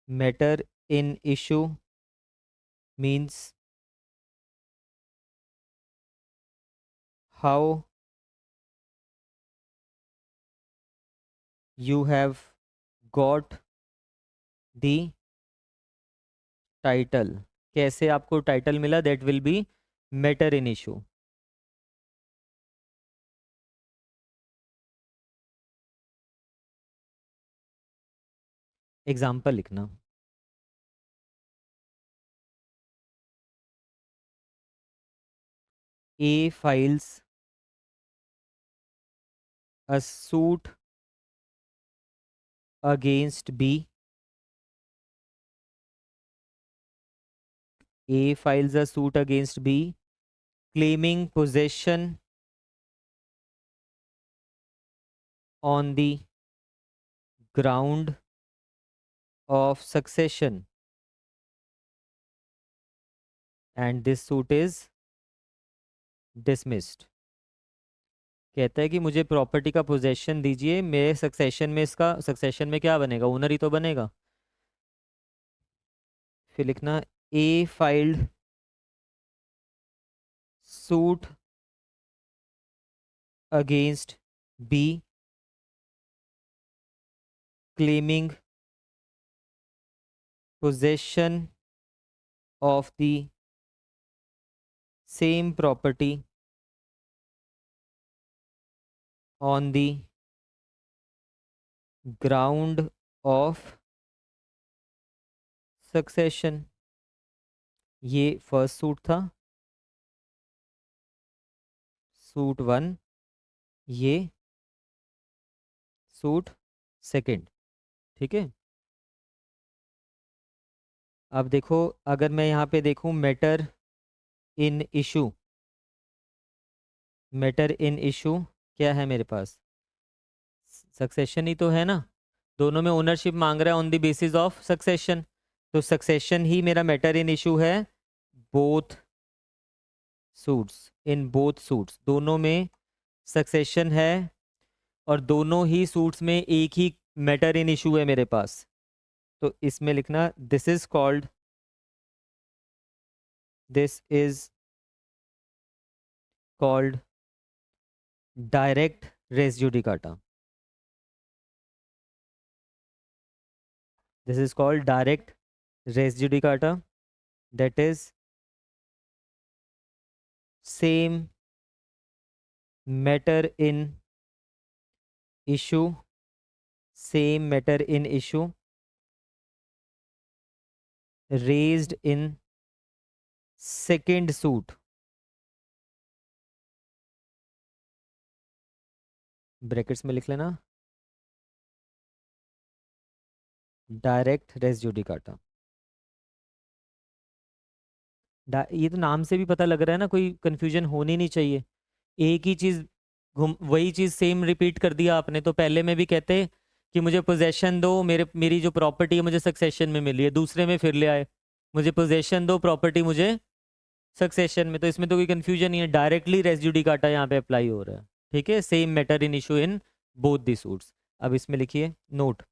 [SPEAKER 1] Matter in issue means how you have got the title। कैसे आपको टाइटल मिला, that will be matter in issue. Example लिखना, A files a suit against B. A files a suit against B claiming possession on the ground of succession and this suit is dismissed. कहता है कि मुझे प्रॉपर्टी का पोजेशन दीजिए, मेरे सक्सेशन में, इसका सक्सेशन में क्या बनेगा, ओनर ही तो बनेगा। फिर लिखना A filed suit against B claiming possession of the same property on the ground of succession। ये फर्स्ट सूट था, सूट वन। ये सूट सेकंड। ठीक है, अब देखो, अगर मैं यहाँ पे देखूँ matter in issue, matter in issue क्या है मेरे पास, सक्सेशन ही तो है ना। दोनों में ओनरशिप मांग रहा है on the basis of succession, तो सक्सेशन ही मेरा मैटर इन इशू है। Both suits, in both suits, दोनों में सक्सेशन है, और दोनों ही सूट्स में एक ही मैटर इन इशू है मेरे पास। तो इसमें लिखना this is called, this is called direct res judicata. This is called direct res judicata, that is same matter in issue, same matter in issue raised in second suit. Brackets में लिख लेना डायरेक्ट रेस जुडिकाटा। ये तो नाम से भी पता लग रहा है ना, कोई कंफ्यूजन होनी नहीं चाहिए। एक ही चीज घुम वही चीज सेम रिपीट कर दिया आपने। तो पहले में भी कहते कि मुझे पोजेशन दो, मेरी जो प्रॉपर्टी है मुझे सक्सेशन में मिली है, दूसरे में फिर ले आए मुझे पोजेशन दो, प्रॉपर्टी मुझे सक्सेशन में। तो इसमें तो कोई कंफ्यूजन नहीं है, डायरेक्टली रेस जुडिकाटा यहाँ पे अप्लाई हो रहा है। ठीक है, same matter in issue in both the suits. अब इसमें लिखिए note.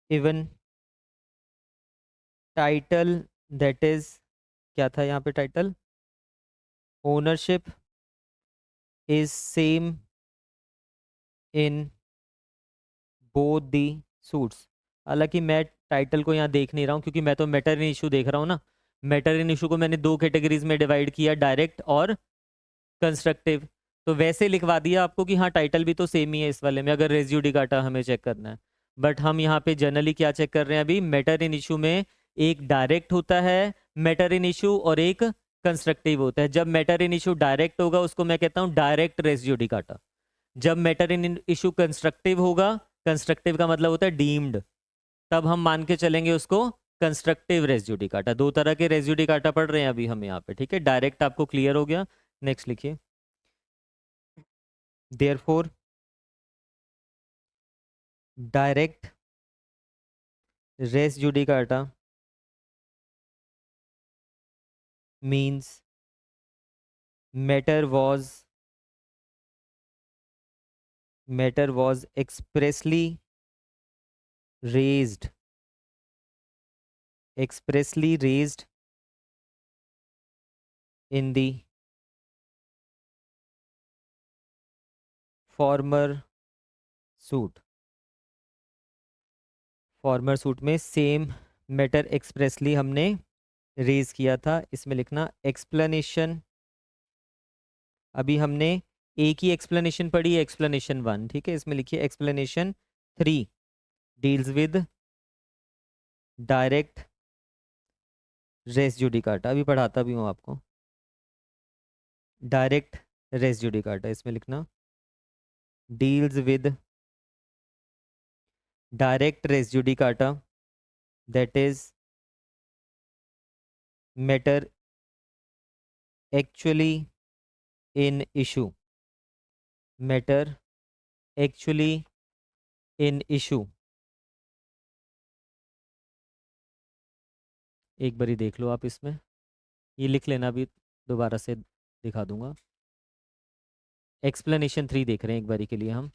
[SPEAKER 1] Even title that is, क्या था यहाँ पे title, ownership is same in both the suits. हालांकि मैं टाइटल को यहाँ देख नहीं रहा हूँ क्योंकि मैं तो मैटर इन इशू देख रहा हूँ ना। मैटर इन इशू को मैंने दो कैटेगरीज में डिवाइड किया, डायरेक्ट और कंस्ट्रक्टिव। तो वैसे लिखवा दिया आपको कि हाँ टाइटल भी तो सेम ही है इस वाले में, अगर रेजिड्यू डिकाटा हमें चेक करना है। बट हम यहाँ पे जनरली क्या चेक कर रहे हैं अभी, मैटर इन इशू में एक डायरेक्ट होता है मैटर इन इशू और एक कंस्ट्रक्टिव होता है। जब मैटर इन इशू डायरेक्ट होगा उसको मैं कहता हूँ डायरेक्ट रेजिड्यू डिकाटा। जब मैटर इन इशू कंस्ट्रक्टिव होगा, कंस्ट्रक्टिव का मतलब होता है डीम्ड, तब हम मान के चलेंगे उसको कंस्ट्रक्टिव रेस जुडिकाटा। दो तरह के रेस जुडिकाटा पढ़ रहे हैं अभी हम यहाँ पे। ठीक है, डायरेक्ट आपको क्लियर हो गया। नेक्स्ट लिखिए, therefore direct res judicata means matter was expressly raised in the former suit। Former suit में सेम मैटर एक्सप्रेसली हमने रेज किया था। इसमें लिखना एक्सप्लेनेशन, अभी हमने एक ही एक्सप्लेनेशन पढ़ी है, एक्सप्लेनेशन 1। ठीक है, इसमें लिखिए explanation 3 deals with direct res judicata. अभी पढ़ाता भी हूँ आपको, डायरेक्ट रेस जुडिकाटा इसमें लिखना deals with direct res judicata that is matter actually in issue, matter actually in issue. एक बारी देख लो आप इसमें, ये लिख लेना, भी दोबारा से दिखा दूंगा। एक्सप्लेनेशन 3 देख रहे हैं एक बारी के लिए हम।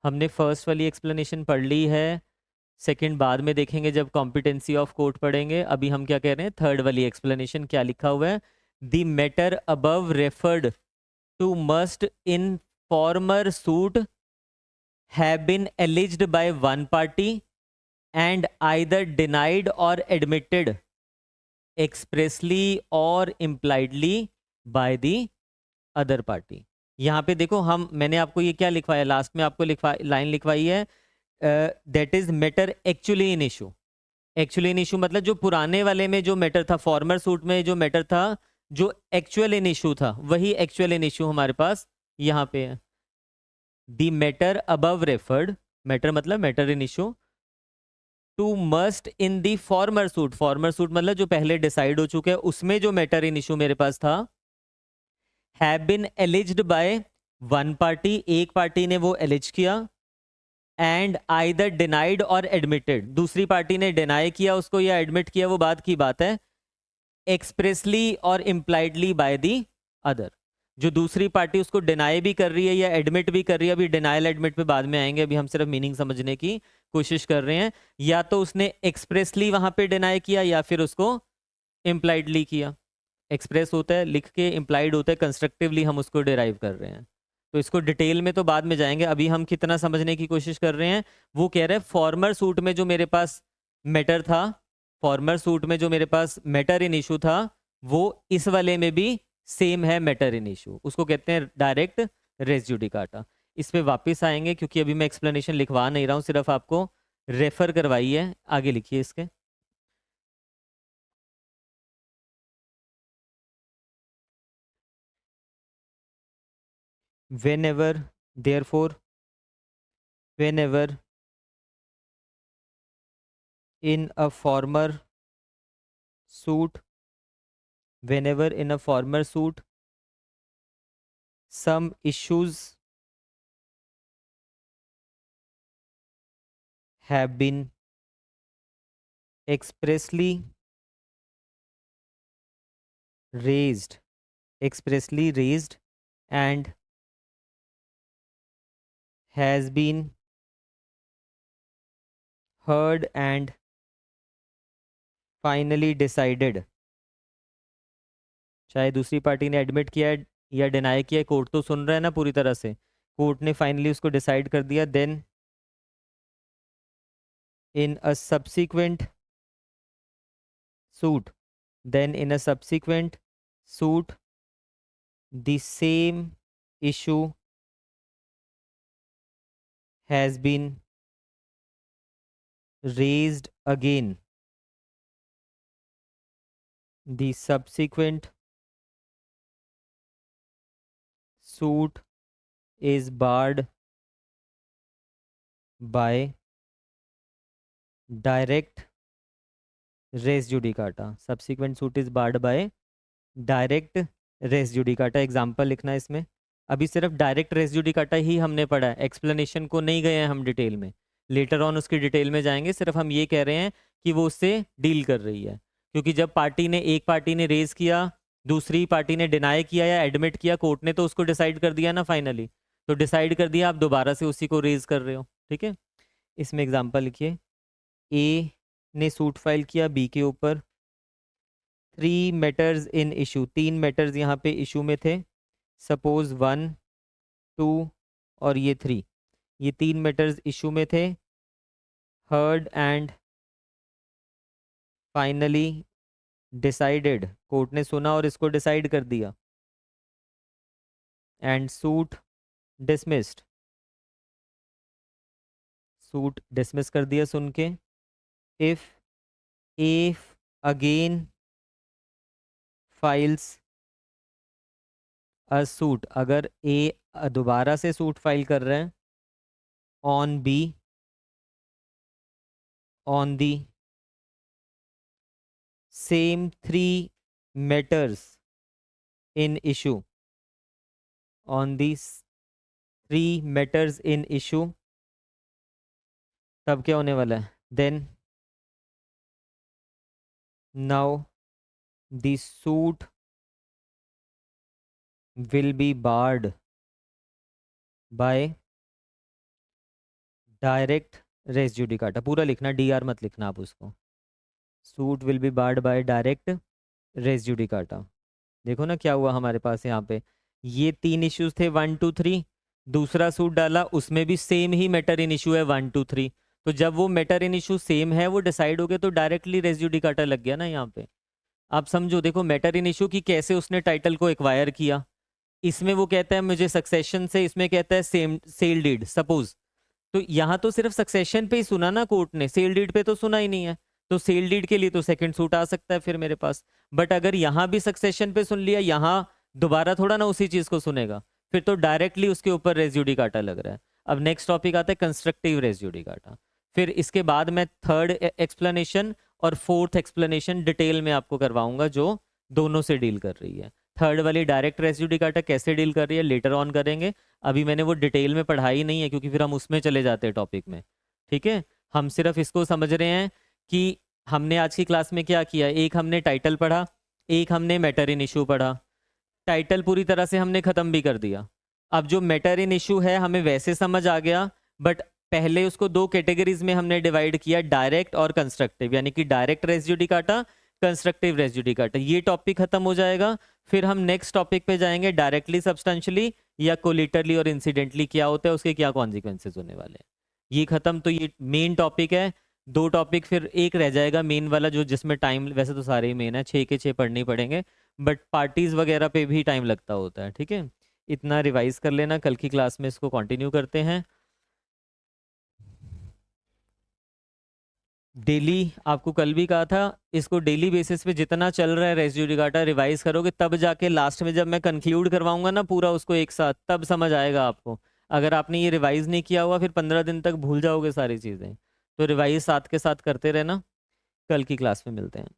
[SPEAKER 1] हमने फर्स्ट वाली एक्सप्लेनेशन पढ़ ली है, सेकंड बाद में देखेंगे जब कॉम्पिटेंसी ऑफ कोर्ट पढ़ेंगे। अभी हम क्या कह रहे हैं, थर्ड वाली एक्सप्लेनेशन क्या लिखा हुआ है, the matter above referred to must in former suit have been alleged by one party and either denied और एडमिटेड एक्सप्रेसली और impliedly by the other party. यहाँ पे देखो, हम मैंने आपको ये क्या लिखवाया, लास्ट में आपको लाइन लिखवाई है that is matter actually in issue. Actually in issue मतलब जो पुराने वाले में जो मैटर था, फॉर्मर सूट में जो मैटर था, जो एक्चुअल इन इशू था, वही एक्चुअल इन इशू हमारे पास यहाँ पे है। The matter above referred, matter मतलब matter in issue, to must in the former suit, former suit मतलब जो पहले डिसाइड हो चुके हैं, उसमें जो मैटर इन इशू मेरे पास था, have been alleged by one party, एक पार्टी ने वो एलिज किया, एंड आइदर डिनाइड और एडमिटेड, दूसरी पार्टी ने डिनाई किया उसको या एडमिट किया, वो बात की बात है, एक्सप्रेसली और इम्प्लाइडली बाय दी अदर। जो दूसरी पार्टी उसको डिनाई भी कर रही है या एडमिट भी कर रही है, अभी डिनाइल एडमिट पे बाद में आएंगे, अभी हम सिर्फ मीनिंग समझने की कोशिश कर रहे हैं। या तो उसने एक्सप्रेसली वहां पे डिनाई किया या फिर उसको इम्प्लाइडली किया। एक्सप्रेस होता है लिख के, इम्प्लाइड होता है कंस्ट्रक्टिवली, हम उसको डिराइव कर रहे हैं। तो इसको डिटेल में तो बाद में जाएंगे, अभी हम कितना समझने की कोशिश कर रहे हैं। वो कह रहे हैं फॉर्मर सूट में जो मेरे पास मैटर था, फॉर्मर सूट में जो मेरे पास मैटर इन इशू था, वो इस वाले में भी सेम है मैटर इन इशू, उसको कहते हैं डायरेक्ट रेस जुडिकाटा। इस पे वापस आएंगे क्योंकि अभी मैं एक्सप्लेनेशन लिखवा नहीं रहा हूँ, सिर्फ आपको रेफर करवाई है। आगे लिखिए इसके, whenever therefore whenever in a former suit, whenever in a former suit some issues have been expressly raised, and has been heard and finally decided. चाहे दूसरी पार्टी ने एडमिट किया है या डिनाई किया है, कोर्ट तो सुन रहा है ना पूरी तरह से, कोर्ट ने फाइनली उसको डिसाइड कर दिया, then in a subsequent suit, the same issue has been raised again. The subsequent suit is barred by direct res judicata. Subsequent suit is barred by direct res judicata. Example लिखना है इसमें। अभी सिर्फ डायरेक्ट रेस जुडिकाटा ही हमने पढ़ा है, एक्सप्लेनेशन को नहीं गए हैं हम डिटेल में, लेटर ऑन उसकी डिटेल में जाएंगे। सिर्फ हम ये कह रहे हैं कि वो उससे डील कर रही है, क्योंकि जब एक पार्टी ने रेज किया, दूसरी पार्टी ने डिनाई किया या एडमिट किया, कोर्ट ने तो उसको डिसाइड कर दिया ना फाइनली, तो डिसाइड कर दिया, आप दोबारा से उसी को रेज कर रहे हो। ठीक है, इसमें एग्जाम्पल लिखिए। ए ने सूट फाइल किया बी के ऊपर, 3 मैटर्स इन इशू, 3 मैटर्स यहाँ पे इशू में थे, सपोज 1, 2 और ये 3, ये 3 मैटर्स इशू में थे। Heard and finally decided, court ने सुना और इसको डिसाइड कर दिया। And suit dismissed, suit dismiss कर दिया सुन के। If again files a suit, अगर ए दोबारा से सूट फाइल कर रहे हैं on B, on the same 3 matters in issue, on these 3 matters in issue, तब क्या होने वाला है? Then now the suit will be barred by direct res judicata. पूरा लिखना, डी आर मत लिखना आप उसको। Suit will be barred by direct res judicata. देखो ना क्या हुआ हमारे पास यहाँ पे, ये 3 इश्यूज थे 1, 2, 3, दूसरा सूट डाला उसमें भी same he matter in issue है 1, 2, 3, तो जब वो मैटर इन इशू सेम है, वो डिसाइड हो गया, तो डायरेक्टली रेस जुडिकाटा लग गया ना यहाँ पे। आप समझो, देखो मैटर इन इशू की कैसे उसने टाइटल को एक्वायर किया। इसमें वो कहता है मुझे सक्सेशन से, इसमें कहता है सेम सेल डीड सपोज, तो यहाँ तो सिर्फ सक्सेशन पे ही सुना ना कोर्ट ने, सेल डीड पे तो सुना ही नहीं है, तो सेल डीड के लिए तो सेकंड सूट आ सकता है फिर मेरे पास। बट अगर यहाँ भी सक्सेशन पे सुन लिया, यहाँ दोबारा थोड़ा ना उसी चीज को सुनेगा, फिर तो डायरेक्टली उसके ऊपर रेस जुडिकाटा लग रहा है। अब नेक्स्ट टॉपिक आता है कंस्ट्रक्टिव रेस जुडिकाटा। फिर इसके बाद मैं थर्ड एक्सप्लेनेशन और फोर्थ एक्सप्लेनेशन डिटेल में आपको करवाऊंगा, जो दोनों से डील कर रही है। थर्ड वाली डायरेक्ट रेस जुडिकाटा कैसे डील कर रही है लेटर ऑन करेंगे, अभी मैंने वो डिटेल में पढ़ाई नहीं है, क्योंकि फिर हम उसमें चले जाते हैं टॉपिक में। ठीक है, हम सिर्फ इसको समझ रहे हैं कि हमने आज की क्लास में क्या किया। एक हमने टाइटल पढ़ा, एक हमने मैटर इन इशू पढ़ा। टाइटल पूरी तरह से हमने ख़त्म भी कर दिया। अब जो मैटर इन इशू है हमें वैसे समझ आ गया, बट पहले उसको 2 कैटेगरीज में हमने डिवाइड किया, डायरेक्ट और कंस्ट्रक्टिव, यानी कि direct res judicata, constructive res judicata. ये टॉपिक खत्म हो जाएगा, फिर हम नेक्स्ट टॉपिक पे जाएंगे, डायरेक्टली सब्सटेंशियली या कोलिटरली और इंसिडेंटली क्या होता है, उसके क्या कॉन्सिक्वेंसेज होने वाले हैं। ये खत्म, तो ये मेन टॉपिक है। 2 टॉपिक फिर एक रह जाएगा मेन वाला, जो जिसमें टाइम, वैसे तो सारे ही मेन है, 6 के 6 पढ़ने ही पड़ेंगे, बट पार्टीज वगैरह पे भी टाइम लगता होता है। ठीक है, इतना रिवाइज कर लेना, कल की क्लास में इसको कंटिन्यू करते हैं। डेली, आपको कल भी कहा था, इसको डेली बेसिस पे जितना चल रहा है रेस जुडिकाटा रिवाइज करोगे, तब जाके लास्ट में जब मैं कंक्लूड करवाऊंगा ना पूरा उसको एक साथ, तब समझ आएगा आपको। अगर आपने ये रिवाइज नहीं किया हुआ, फिर 15 दिन तक भूल जाओगे सारी चीज़ें। तो रिवाइज साथ के साथ करते रहना। कल की क्लास में मिलते हैं।